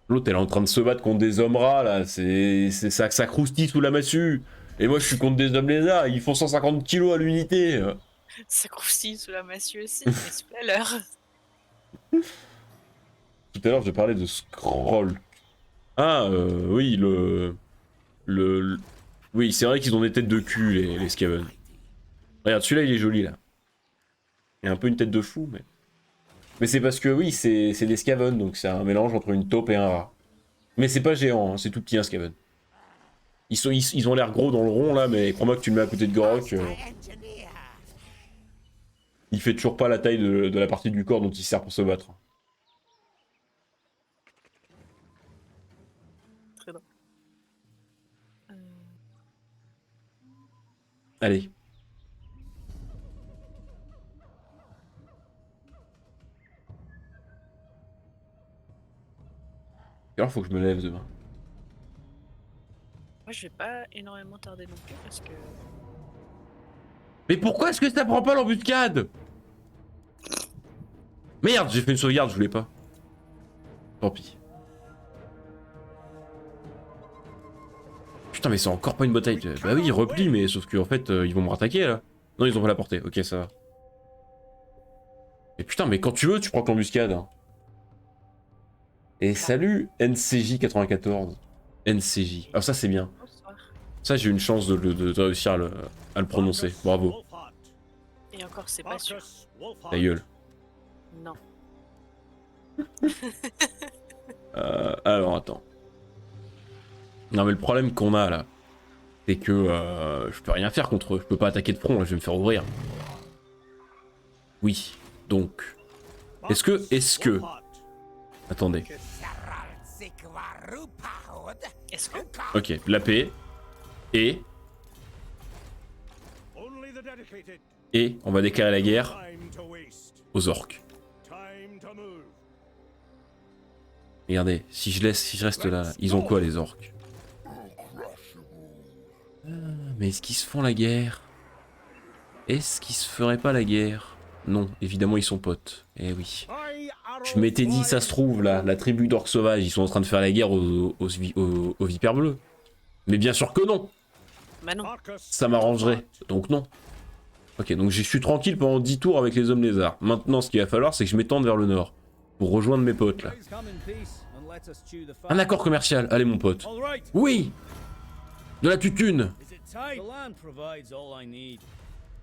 L'autre, elle est en train de se battre contre des hommes rats, là. C'est ça, ça croustille sous la massue. Et moi, je suis contre des hommes lézards. Ils font 150 kilos à l'unité. ça croustille sous la massue aussi, mais sous la leur. Tout à l'heure, je parlais de scroll. Ah, oui, Oui, c'est vrai qu'ils ont des têtes de cul, les Skaven. Regarde, celui-là, il est joli, là. Il a un peu une tête de fou, mais... Mais c'est parce que, oui, c'est des Skaven, donc c'est un mélange entre une taupe et un rat. Mais c'est pas géant, hein, c'est tout petit, un Skaven. Ils ont l'air gros dans le rond, là, mais crois-moi que tu le mets à côté de Gorok... il fait toujours pas la taille de la partie du corps dont il sert pour se battre. Très drôle. Allez. Alors faut que je me lève demain. Moi, je vais pas énormément tarder non plus parce que. Mais pourquoi est-ce que ça prend pas l'embuscade? Merde, j'ai fait une sauvegarde, je voulais pas. Tant pis. Putain, mais c'est encore pas une bataille. Bah oui, repli, mais sauf qu'en fait, ils vont me rattaquer là. Non, ils ont pas la portée. Ok, ça va. Mais putain, mais quand tu veux, tu prends l'embuscade. Hein. Et salut NCJ94. NCJ. Ah, ça c'est bien. Bonsoir. Ça, j'ai eu une chance de réussir à le prononcer. Bravo. Et encore, c'est pas sûr. Ta gueule. Non. Alors, attends. Non, mais le problème qu'on a là, c'est que je peux rien faire contre eux. Je peux pas attaquer de front, là, je vais me faire ouvrir. Oui, donc. Est-ce que. Attendez. Est-ce que. Ok, la paix. Et. Et on va déclarer la guerre aux orques. Regardez, si je reste là, ils ont quoi les orques? Mais est-ce qu'ils se font la guerre? Est-ce qu'ils se feraient pas la guerre? Non, évidemment ils sont potes. Eh oui. Je m'étais dit, ça se trouve là, la tribu d'orques sauvages, ils sont en train de faire la guerre aux vipères bleues. Mais bien sûr que non. Bah non. Ça m'arrangerait, donc non. Ok, donc je suis tranquille pendant 10 tours avec les hommes lézards. Maintenant, ce qu'il va falloir, c'est que je m'étende vers le nord. Pour rejoindre mes potes là. Un accord commercial, allez mon pote. Oui! De la tutune!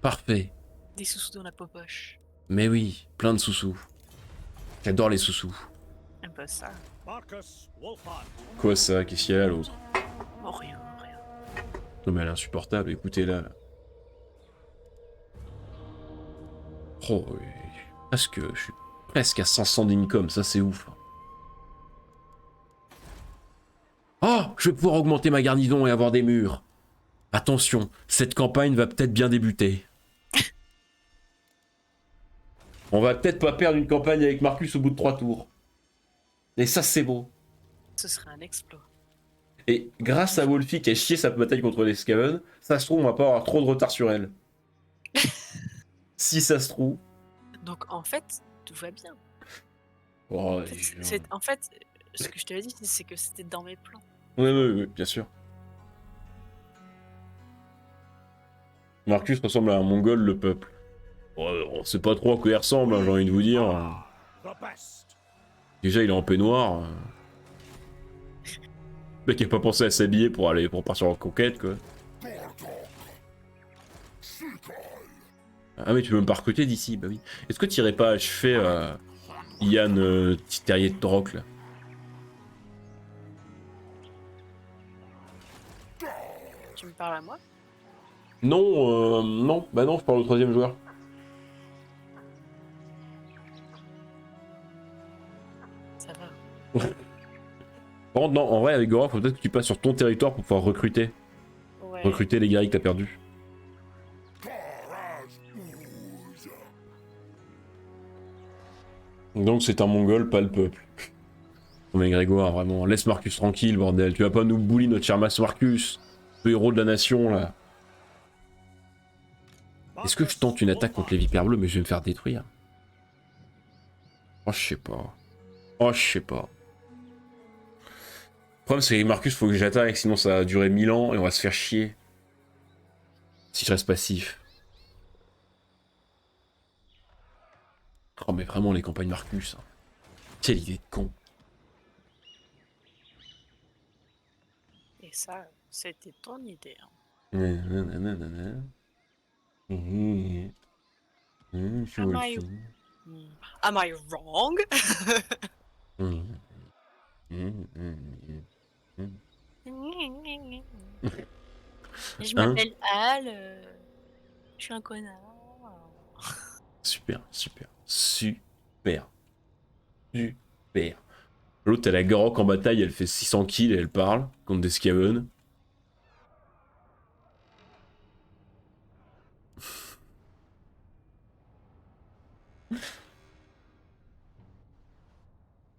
Parfait. Des sous-sous dans la popoche. Mais oui, plein de sous-sous. J'adore les sous-sous. Un peu ça. Quoi ça? Qu'est-ce qu'il y a l'autre? Oh, rien, rien. Non mais elle est insupportable, écoutez-la. Là. Oh oui. Je suis presque à 500 d'income, ça c'est ouf. Oh, je vais pouvoir augmenter ma garnison et avoir des murs. Attention, cette campagne va peut-être bien débuter. On va peut-être pas perdre une campagne avec Marcus au bout de 3 tours. Et ça c'est beau. Ce serait un exploit. Et grâce à Wolfie qui a chié sa bataille contre les Skaven, ça se trouve on va pas avoir trop de retard sur elle. Si ça se trouve. Donc en fait, tout va bien. Oh, En fait, ce que je t'avais dit, c'est que c'était dans mes plans. Oui, bien sûr. Marcus ressemble à un mongol, le peuple. On sait pas trop à quoi il ressemble, hein, j'ai envie de vous dire. Déjà, il est en peignoir. Le mec qui a pas pensé à s'habiller pour partir en conquête, quoi. Ah, mais tu peux me pas recruter d'ici, bah oui. Est-ce que tu irais pas achever Ian petit terrier de Troc, là? Tu me parles à moi? Non, non, bah non, je parle au troisième joueur. Ça va. Par contre, non, en vrai, avec Gora, faut peut-être que tu passes sur ton territoire pour pouvoir recruter. Ouais. Recruter les guerriers que t'as perdus. Donc c'est un mongol, pas le peuple. Non mais Grégoire, vraiment, laisse Marcus tranquille, bordel. Tu vas pas nous bully notre cher Marcus, le héros de la nation, là. Est-ce que je tente une attaque contre les vipères bleues, mais je vais me faire détruire? Oh, je sais pas. Oh, je sais pas. Le problème, c'est que Marcus, faut que j'attaque, sinon ça va durer 1000 ans et on va se faire chier. Si je reste passif. Oh, mais vraiment, les campagnes Marcus. Hein. Quelle idée de con. Et ça, c'était ton idée. Hein. Am I... Am I wrong? Je Hein? m'appelle Al. Je suis un connard. Super, super, super, super. L'autre, elle a Gorok en bataille, elle fait 600 kills et elle parle contre des Skaven.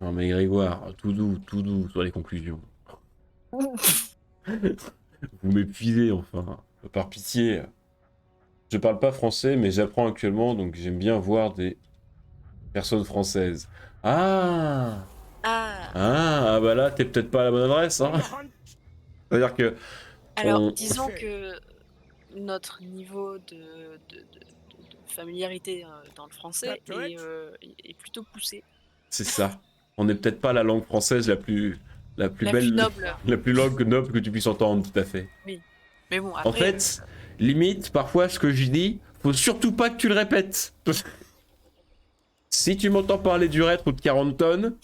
Non mais Grégoire, tout doux sur les conclusions. Vous m'épuisez enfin, par pitié. Je parle pas français, mais j'apprends actuellement, donc j'aime bien voir des personnes françaises. Ah Ah. Ah, bah là, t'es peut-être pas à la bonne adresse, hein. C'est-à-dire que... Alors, disons que notre niveau de familiarité dans le français est plutôt poussé. C'est ça. On n'est peut-être pas la langue française la plus La belle, plus noble. la plus noble que tu puisses entendre, tout à fait. Oui. Mais bon, après... En fait, limite, parfois, ce que je dis, faut surtout pas que tu le répètes. Si tu m'entends parler du rêtre ou de 40 tonnes,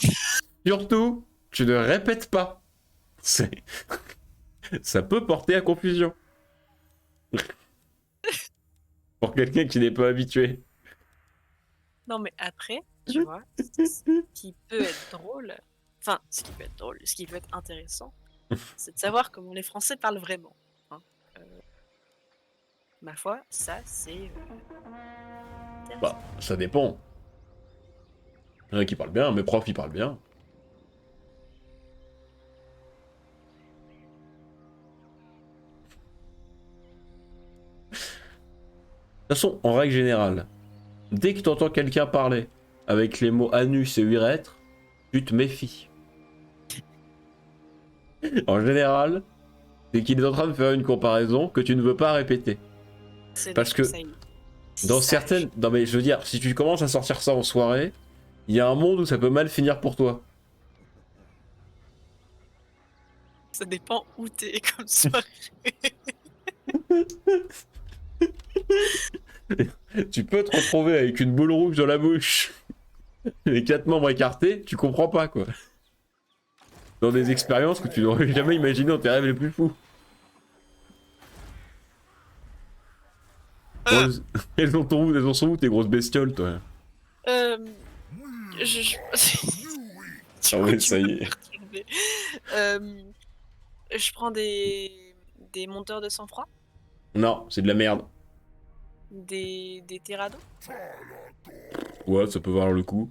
surtout, tu ne répètes pas. C'est... Ça peut porter à confusion. Pour quelqu'un qui n'est pas habitué. Non, mais après, tu vois, ce qui peut être drôle, enfin, ce qui peut être drôle, ce qui peut être intéressant, c'est de savoir comment les Français parlent vraiment. Hein. Ma foi, ça, c'est... Bah, ça dépend. Il y en a qui parlent bien, mes profs, ils parlent bien. De toute façon, en règle générale, dès que tu entends quelqu'un parler avec les mots anus et urètre, tu te méfies. En général, c'est qu'il est en train de faire une comparaison que tu ne veux pas répéter. c'est Parce des que conseils dans sages. certaines... Non mais je veux dire, si tu commences à sortir ça en soirée, il y a un monde où ça peut mal finir pour toi. Ça dépend où t'es comme soirée. Tu peux te retrouver avec une boule rouge dans la bouche, les 4 membres écartés, tu comprends pas quoi. Dans des expériences que tu n'aurais jamais imaginées dans tes rêves les plus fous. Elles en sont où tes grosses bestioles toi? Je... Ah ouais, ça y est. Je prends des monteurs de sang-froid, Non, c'est de la merde. des terrados. Ouais, ça peut valoir le coup.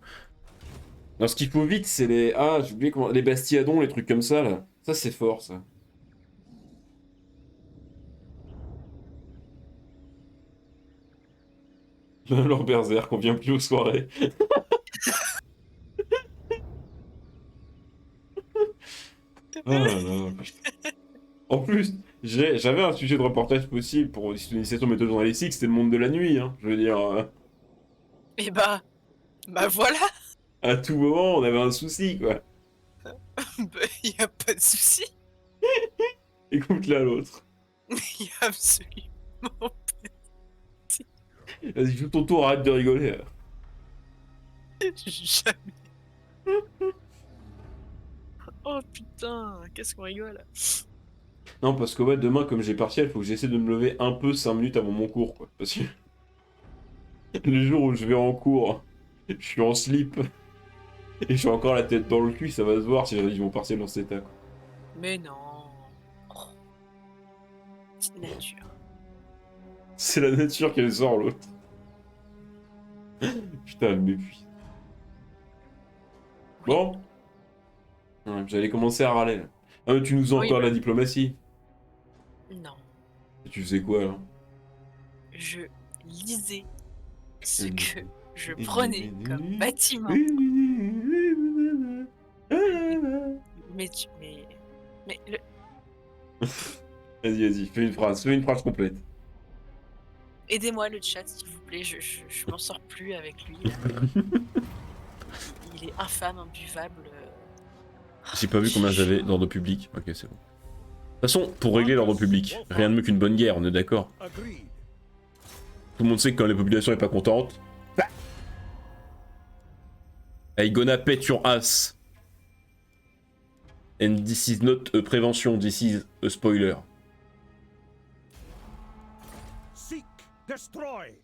Non, ce qu'il faut vite, c'est les... Ah, j'ai oublié comment... Les bastiadons, les trucs comme ça, là. Ça, c'est fort, ça. Leur berserk, on vient plus aux soirées. Ah là là, putain. En plus, j'avais un sujet de reportage possible pour une initiation méthode journalistique, c'était le monde de la nuit, hein. Je veux dire, Et bah voilà. à tout moment, on avait un souci, quoi. Y a pas de souci. Écoute là l'autre. Y a absolument. Vas-y, joue ton tour, arrête de rigoler. Là. Jamais. Oh putain, qu'est-ce qu'on rigole. Non, parce que ouais, demain, comme j'ai partiel, faut que j'essaie de me lever un peu 5 minutes avant mon cours, quoi. Parce que le jour où je vais en cours, je suis en slip et j'ai encore la tête dans le cul, ça va se voir si j'ai réalisé mon partiel dans cet état, quoi. Mais non. Oh. Petite nature. C'est la nature qui le sort, l'autre. Putain, elle m'épuise. Bon. Ouais, j'allais commencer à râler, là. Ah, mais tu nous as Oui, encore bah. la diplomatie. Non. Et tu faisais quoi, là? Je lisais ce que je prenais comme bâtiment. Mais tu. Mais le. Vas-y, fais une phrase complète. Aidez-moi le chat, s'il vous plaît. Je m'en sors plus avec lui. Là. Il est infâme, imbuvable. J'ai pas vu combien j'avais d'ordre public. Ok, c'est bon. De toute façon, pour régler l'ordre public, rien de mieux qu'une bonne guerre, on est d'accord. Agreed. Tout le monde sait que quand la population est pas contente. I gonna pet your ass. And this is not a prevention, this is a spoiler. Seek, destroy.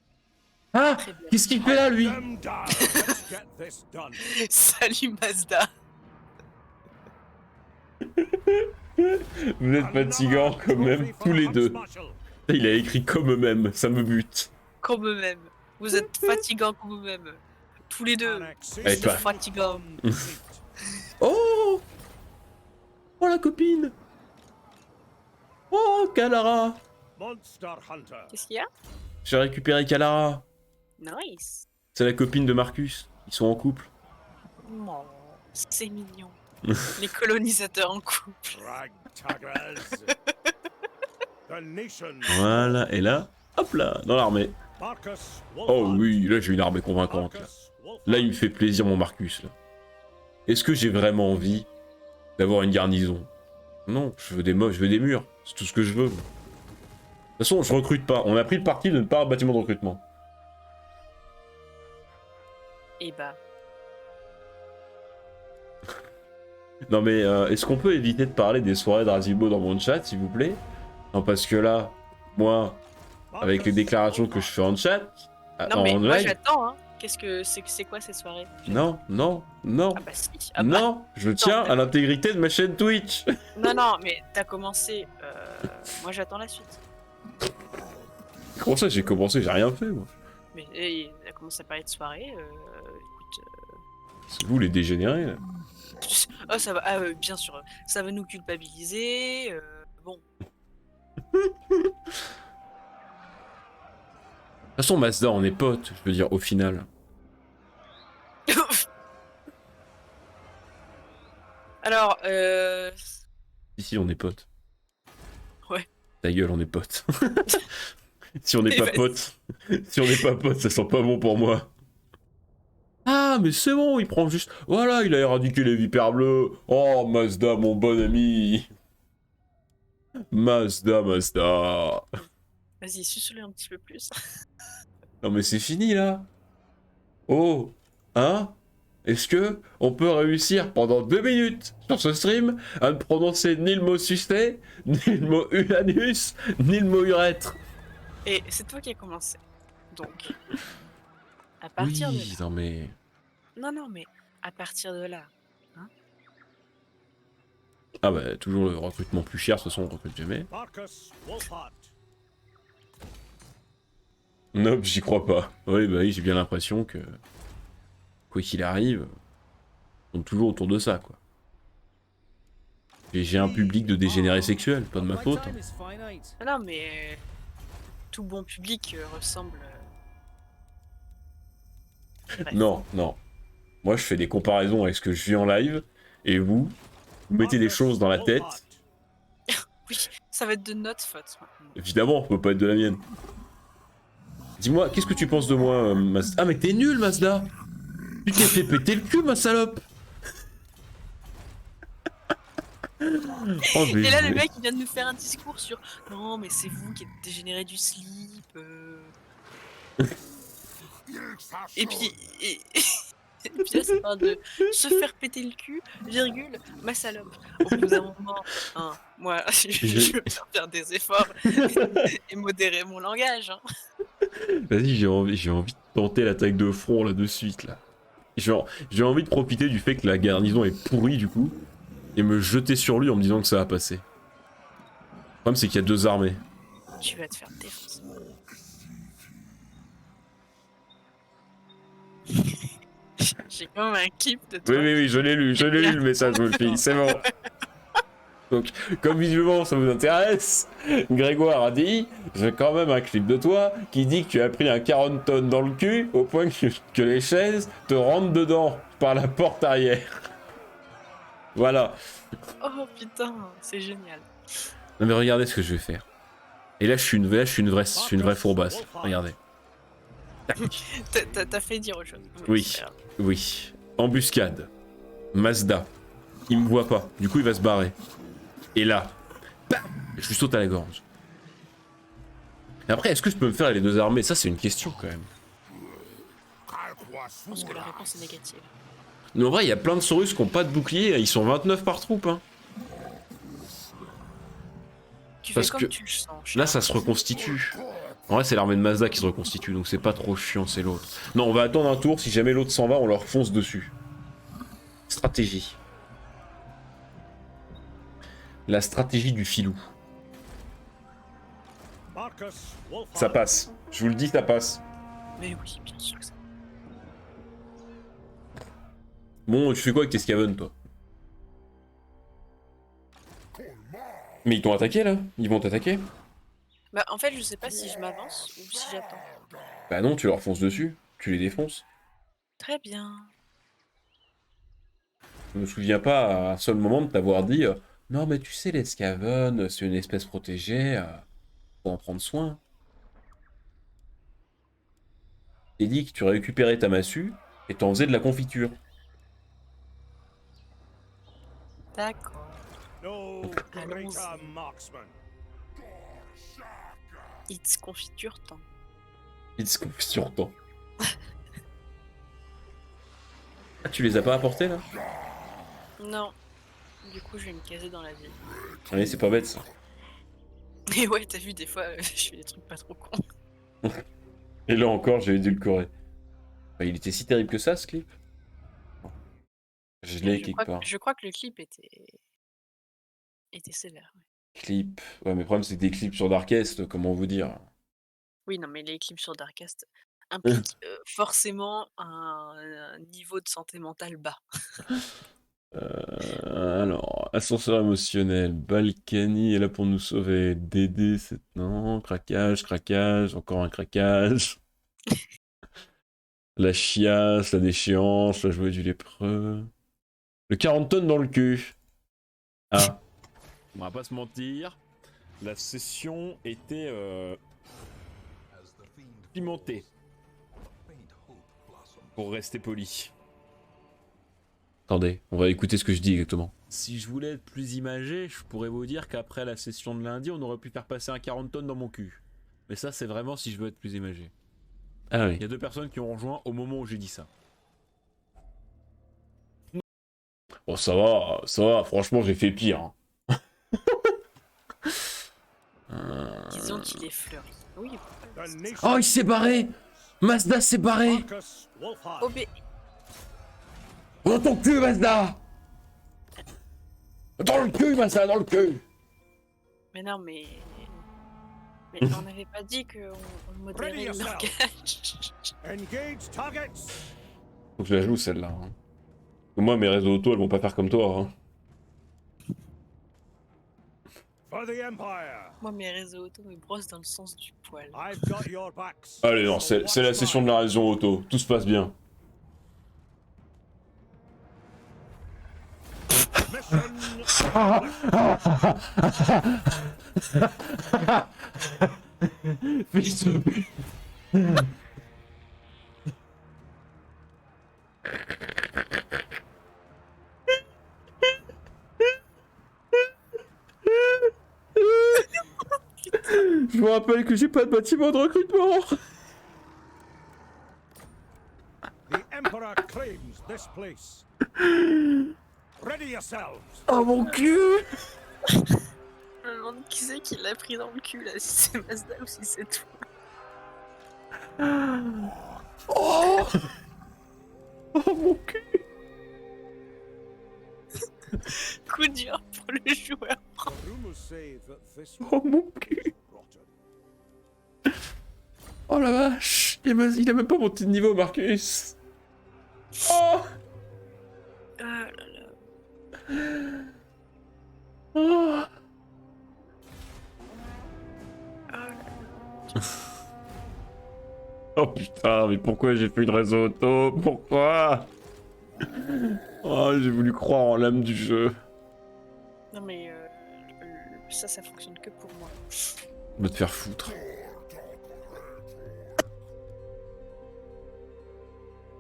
Ah, Très bien. qu'est-ce qu'il fait là, lui? Them down. Let's get this done. Salut Mazda. Vous êtes fatigants quand même, tous les deux. Il a écrit comme eux-mêmes, ça me bute. Comme eux-mêmes. Vous êtes fatigants comme eux-mêmes. Tous les deux. Allez, C'est toi. fatigant. Oh! Oh la copine! Oh, Kalara! Monster Hunter. Qu'est-ce qu'il y a? J'ai récupéré Kalara. Nice. C'est la copine de Marcus. Ils sont en couple. Oh, c'est mignon. Les colonisateurs en couple. Ragtaggers. The nation. Voilà, et là, hop là, dans l'armée. Marcus Oh Wolfhard. oui, là j'ai une armée convaincante. Là. Marcus Wolfhard. Là, il me fait plaisir, mon Marcus. Là. Est-ce que j'ai vraiment envie d'avoir une garnison? Non, je veux des murs. C'est tout ce que je veux. De toute façon, je recrute pas. On a pris le parti de ne pas avoir bâtiment de recrutement. Et bah. Non mais, est-ce qu'on peut éviter de parler des soirées d'Razibo dans mon chat, s'il vous plaît? Non, parce que là, moi, avec les déclarations que je fais en chat, Non en mais moi live... j'attends hein. Qu'est-ce que c'est quoi cette soirée? Non. Ah bah si. Ah bah. Non, je tiens à l'intégrité de ma chaîne Twitch. Non mais t'as commencé. Moi j'attends la suite. Comment ça, j'ai commencé? J'ai rien fait, moi. Mais t'as commencé à parler de soirée. Écoute. C'est vous les dégénérés, là. Oh ça va. Ah bien sûr. Ça va nous culpabiliser. Bon. De toute façon, Mazda, on est potes, je veux dire, au final. Alors. Ici, on est potes. Ouais. Ta gueule, on est potes. Si on n'est pas potes, ça sent pas bon pour moi. Ah, mais c'est bon, il prend juste... Voilà, il a éradiqué les vipères bleues. Oh, Mazda, mon bon ami. Mazda. Vas-y, suce-le un petit peu plus. Non mais c'est fini, là. Oh, hein? Est-ce que on peut réussir pendant 2 minutes sur ce stream à ne prononcer ni le mot sucé, ni le mot uranus, ni le mot urètre? Et c'est toi qui as commencé. Donc. À partir de là. Oui, non mais... Non, mais à partir de là. Ah bah, toujours le recrutement plus cher, de toute façon on recrute jamais. Marcus Wolfhard. Non, j'y crois pas. Oui, bah oui, j'ai bien l'impression que... Quoi qu'il arrive, on tourne toujours autour de ça, quoi. Et j'ai un public de dégénérés sexuels, pas de ma faute. Hein. Non, mais. Tout bon public ressemble. Bref. Non. Moi, je fais des comparaisons avec ce que je vis en live, et vous mettez des choses dans la tête. Oui, ça va être de notre faute maintenant. Évidemment, ça peut pas être de la mienne. Dis-moi, qu'est-ce que tu penses de moi, Mazda? Ah, mais t'es nul, Mazda! Tu t'es fait péter le cul, ma salope! Oh, mais Et là, le mec, il vient de nous faire un discours sur non, mais c'est vous qui êtes dégénéré du slip. Et puis. Et puis là, ça parle de se faire péter le cul, virgule, ma salope. Au bout d'un moment, hein, moi, je veux faire des efforts et modérer mon langage. Hein. Vas-y, j'ai envie de tenter l'attaque de front là de suite là. J'ai envie de profiter du fait que la garnison est pourrie du coup et me jeter sur lui en me disant que ça va passer. Le problème c'est qu'il y a 2 armées. Tu vas te faire défoncer. J'ai quand même un clip de toi. Oui, je l'ai lu le message, Wolfie, c'est bon. Donc, comme visiblement ça vous intéresse, Grégoire a dit j'ai quand même un clip de toi qui dit que tu as pris un 40 tonnes dans le cul au point que les chaises te rentrent dedans par la porte arrière. Voilà. Oh putain, c'est génial. Non mais regardez ce que je vais faire. Et là je suis une vraie fourbasse. Regardez. T'as fait dire autre chose. Oui, oui. Embuscade. Mazda. Il me voit pas. Du coup il va se barrer. Et là, bam, je lui saute à la gorge. Et après, est-ce que je peux me faire les 2 armées? Ça, c'est une question quand même. Je pense que la réponse est négative. Mais en vrai, il y a plein de Saurus qui ont pas de bouclier. Ils sont 29 par troupe. Hein. Tu Parce fais comme que tu le sens. là, ça se reconstitue. En vrai, c'est l'armée de Mazda qui se reconstitue, donc c'est pas trop chiant, c'est l'autre. Non, on va attendre un tour. Si jamais l'autre s'en va, on leur fonce dessus. Stratégie. La stratégie du filou. Marcus Wolfhard. Ça passe. Je vous le dis, ça passe. Mais oui, bien sûr que ça. Bon, tu fais quoi avec tes Skaven, toi? Mais ils t'ont attaqué, là? Ils vont t'attaquer? Bah, en fait, je sais pas si je m'avance ou si j'attends. Bah non, tu leur fonces dessus. Tu les défonces. Très bien. Je me souviens pas à un seul moment de t'avoir dit non, mais tu sais, les Skaven, c'est une espèce protégée, faut en prendre soin. T'es dit que tu récupérais ta massue et t'en faisais de la confiture. D'accord. No Allons-y. greater marksman. It's confiture temps. Ils se confient sur toi. Ah, tu les as pas apportés là? Non. Du coup, je vais me caser dans la ville. Allez, c'est pas bête ça. Et ouais, t'as vu, des fois, je fais des trucs pas trop cons. Et là encore, j'ai édulcoré. Bah, il était si terrible que ça ce clip? Je l'ai quelque part. Je crois que le clip était sévère. Ouais. Clip. Ouais, mais le problème c'est que des clips sur Darkest, comment vous dire? Oui, non, mais les clips sur Darkast impliquent forcément un niveau de santé mentale bas. Alors, ascenseur émotionnel, Balkany est là pour nous sauver. DD, c'est non, craquage, encore un craquage. La chiasse, la déchéance, la joie du lépreux. Le 40 tonnes dans le cul. Ah. On va pas se mentir, la session était pimentée. Pour rester poli. Attendez, on va écouter ce que je dis exactement. Si je voulais être plus imagé, je pourrais vous dire qu'après la session de lundi, on aurait pu faire passer un 40 tonnes dans mon cul. Mais ça, c'est vraiment si je veux être plus imagé. Ah oui. Il y a 2 personnes qui ont rejoint au moment où j'ai dit ça. Bon, ça va, franchement, j'ai fait pire. Hein. Disons qu'il est fleuri. Oui, The nation. Oh, il s'est barré! Mazda s'est barré! Marcus Wolfhard. OB. Dans ton cul, Mazda! Dans le cul, Mazda, dans le cul! Mais non, mais on n'avait pas dit qu'on modérait Ready le yourself. langage. Engage targets. Faut que je la joue celle-là. Hein. Moi, mes réseaux auto, elles vont pas faire comme toi. Hein. For the Empire. Moi, mes réseaux auto me brossent dans le sens du poil. I've got your backs. Allez, non, So c'est la watch session de la mine. raison auto. Tout se passe bien. Fils de pute. Je vous rappelle que j'ai pas de bâtiment de recrutement. The Emperor claims this place. Ready yourselves. Oh mon cul! Je me demande qui c'est qui l'a pris dans le cul là, si c'est Mazda ou si c'est toi. Oh! Oh mon cul! Coup dur pour le joueur. The rumors say that this Oh mon cul! is rotten. Oh la vache! Il a même pas monté de niveau, Marcus! Oh! Ah là là. Oh! Ah là. Oh putain, mais pourquoi j'ai fait une réseau auto? Pourquoi? Oh, j'ai voulu croire en l'âme du jeu. Non mais ça fonctionne que pour moi. Va te faire foutre.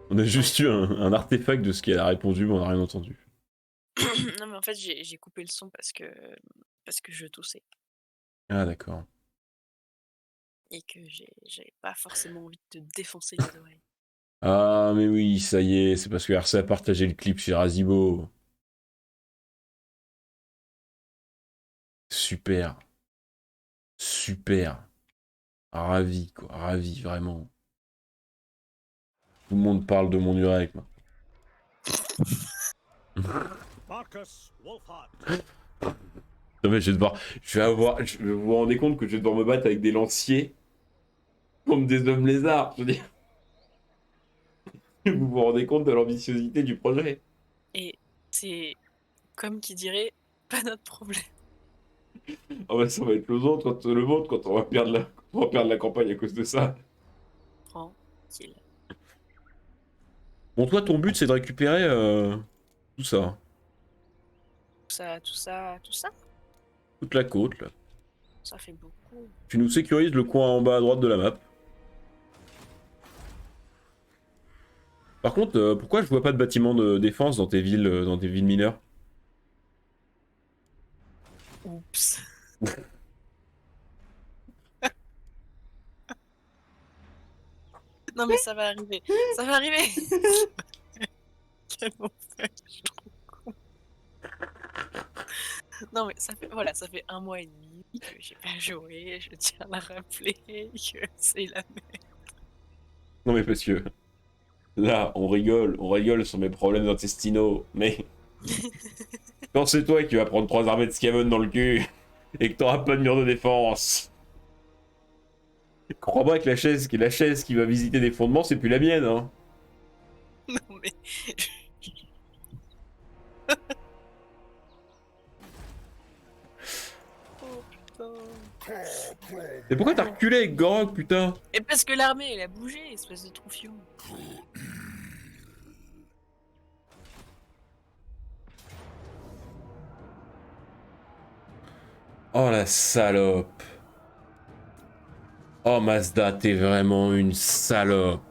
On a juste eu un artefact de ce qu'elle a répondu, mais on n'a rien entendu. Non mais en fait j'ai coupé le son parce que je toussais Ah d'accord. et que j'avais pas forcément envie de te défoncer les oreilles. Ah mais oui, ça y est, c'est parce que RC a partagé le clip chez Razibo. Super. Super. Ravi, quoi. Ravi, vraiment. Tout le monde parle de mon Urek, moi. Marcus Wolfhard. Non mais je vais devoir... vous vous rendez compte que je vais devoir me battre avec des lanciers contre des hommes lézards, je veux dire. Vous vous rendez compte de l'ambitiosité du projet? Et c'est comme qui dirait pas notre problème. Ah bah ça va être le vôtre quand on va perdre la campagne à cause de ça. Tranquille. Bon toi ton but c'est de récupérer tout ça. Tout ça, Toute la côte là. ça fait beaucoup. Tu nous sécurises le coin en bas à droite de la map. Par contre, pourquoi je vois pas de bâtiment de défense dans tes villes mineures? Oups. Non mais ça va arriver. Ça va arriver. Quel enfer, je suis trop con. Non mais ça fait 1 mois et demi que j'ai pas joué, je tiens à rappeler que c'est la merde. Non mais parce que là on rigole sur mes problèmes intestinaux, mais quand c'est toi qui vas prendre 3 armées de Skaven dans le cul et que t'auras pas de mur de défense, crois-moi que la chaise qui va visiter des fondements, c'est plus la mienne, hein. Non mais... Oh putain. Et pourquoi t'as reculé avec Gorok, putain? Et parce que l'armée elle a bougé, espèce de troufion. Oh la salope. Oh Mazda, t'es vraiment une salope.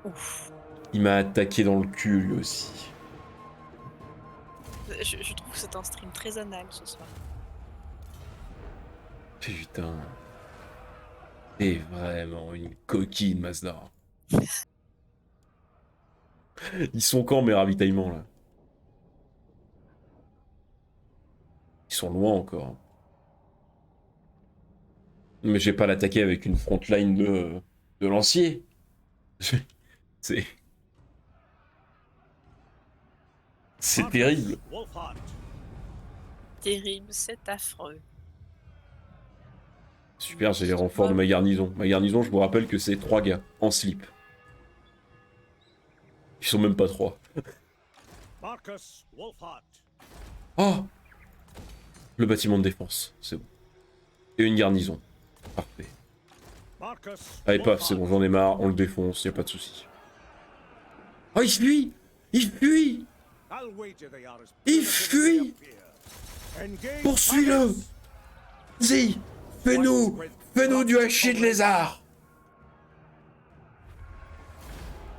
Ouf. Il m'a attaqué dans le cul lui aussi. Je trouve que c'est un stream très anal ce soir. Putain. T'es vraiment une coquine, Mazda. Ils sont quand mes ravitaillements là? Ils sont loin encore. Mais je vais pas l'attaquer avec une frontline de lancier. C'est... C'est terrible. Wolfhard. Terrible, c'est affreux. Super, j'ai les renforts de ma garnison. Ma garnison, je vous rappelle que c'est 3 gars, en slip. Ils sont même pas 3. Marcus Wolfhard. Oh! Le bâtiment de défense, c'est bon. Et une garnison. Parfait. Marcus Allez, paf, c'est bon, j'en ai marre, on le défonce, y a pas de souci. Oh, il fuit! Il fuit! I'll wager they are as Il primitive as fuit! they appear. Engage Poursuis-le! targets. Vas-y! Fais-nous du hachis de lézard!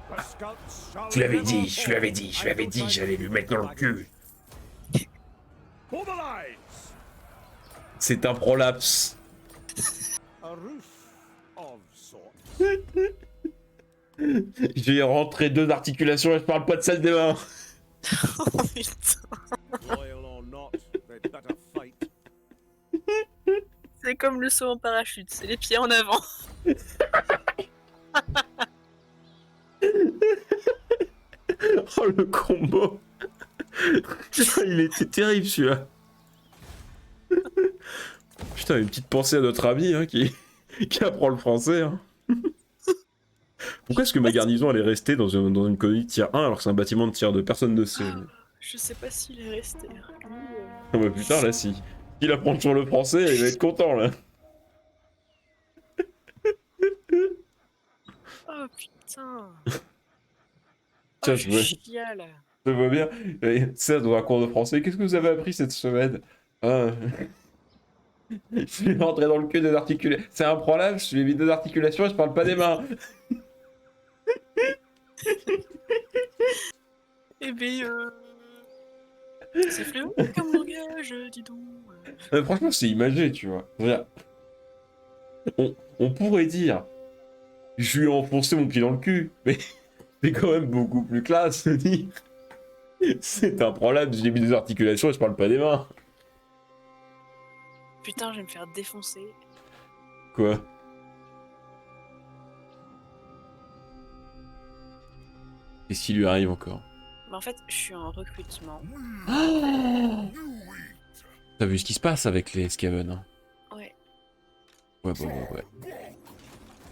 The scouts shall Je l'avais never dit, je l'avais fall. dit, je l'avais dit, j'allais lui mettre dans le cul. For the lines. C'est un prolapse. A roof of sorts. J'ai rentré 2 articulations et je parle pas de celle des mains. Oh putain. Loyal or not, they'd better fight. C'est comme le saut en parachute, c'est les pieds en avant. Oh le combo. Putain, il était terrible celui-là. Putain, une petite pensée à notre ami hein, qui apprend le français. Hein. Pourquoi est-ce que ma garnison elle est restée dans une colonie de tier 1 alors que c'est un bâtiment de tier 2? Personne ne sait. Je sais pas s'il est resté. Lui, Ah bah putain là si. Il apprend toujours le français, il va être content là. Oh putain. Tiens, Oh, je vois. chiale. Je vois bien. C'est dans un cours de français. Qu'est-ce que vous avez appris cette semaine? Ah. Je suis rentré dans le cul des articulations. C'est un problème, je suis mis des articulations et je parle pas des mains. Eh ben, c'est fléau comme langage, dis donc. Franchement, c'est imagé, tu vois. Voilà. On pourrait dire, je lui ai enfoncé mon pied dans le cul, mais c'est quand même beaucoup plus classe de dire, c'est un problème, j'ai mis des articulations et je parle pas des mains. Putain, je vais me faire défoncer. Quoi? Qu'est-ce qui lui arrive encore? Mais en fait, je suis en recrutement. T'as vu ce qui se passe avec les Skaven, hein? Ouais. Ouais.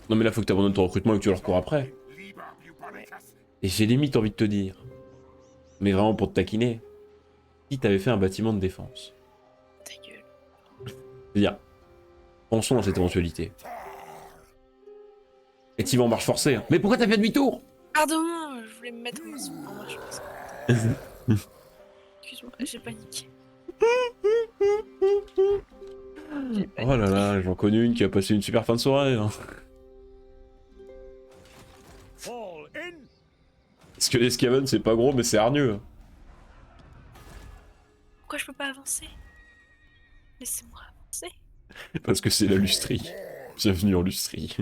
Non mais là, faut que t'abandonnes ton recrutement et que tu leur cours après. Et j'ai limite envie de te dire, mais vraiment pour te taquiner, si t'avais fait un bâtiment de défense. Ta gueule. C'est-à-dire, pensons à cette éventualité. Et t'y vas en marche forcée. Hein. Mais pourquoi t'as fait demi-tour? Pardon, je voulais me mettre en marche. Excuse-moi, j'ai paniqué. Oh là là, j'en connais une qui a passé une super fin de soirée. Hein. Fall in. Parce que les Skaven, c'est pas gros, mais c'est hargneux. Hein. Pourquoi je peux pas avancer? Laissez-moi avancer. Parce que c'est la Lustrie. Bienvenue en Lustrie.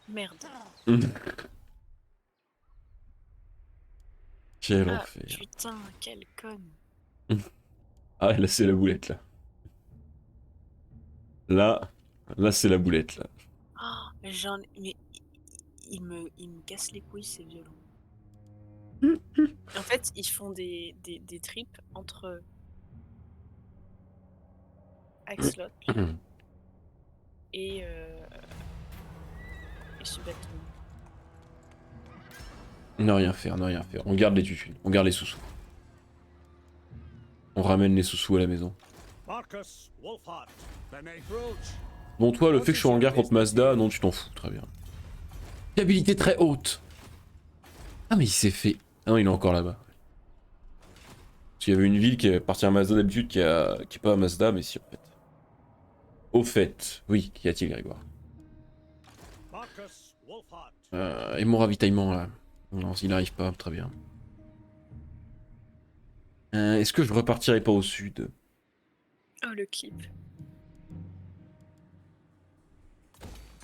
Merde. Quel Ah, enfer. putain, quelle conne. Ah, là, c'est la boulette, là. Là, c'est la boulette, là. Oh, mais il me casse les couilles, c'est violent. En fait, ils font des trips entre Axlot et Subatom. Ne rien faire, ne rien faire. On garde les tutunes, on garde les sous-sous. On ramène les sous-sous à la maison. Marcus Wolfhard. Then approach. Bon, toi, le fait que je sois en guerre contre Mazda, non, tu t'en fous, très bien. Fiabilité très haute. Ah, mais il s'est fait... Ah non, il est encore là-bas. Parce qu'il y avait une ville qui appartient à Mazda d'habitude, qui est pas à Mazda, mais si, en fait. Au fait, oui, qu'y a-t-il, Grégoire? Marcus Wolfhard. Et mon ravitaillement, là. Non, il n'arrive pas, très bien. Est-ce que je repartirai pas au sud? Oh, le clip.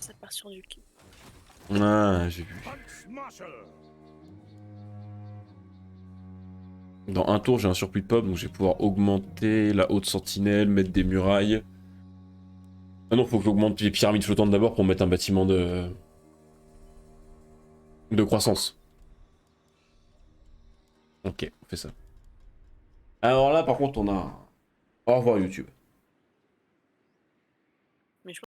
Ça part sur du clip. Ah, j'ai vu. Hunts Marshal. Dans un tour, j'ai un surplus de pop, donc je vais pouvoir augmenter la haute sentinelle, mettre des murailles. Ah non, faut que j'augmente les pyramides flottantes d'abord pour mettre un bâtiment de croissance. Ok, on fait ça. Alors là, par contre, on a... Au revoir YouTube.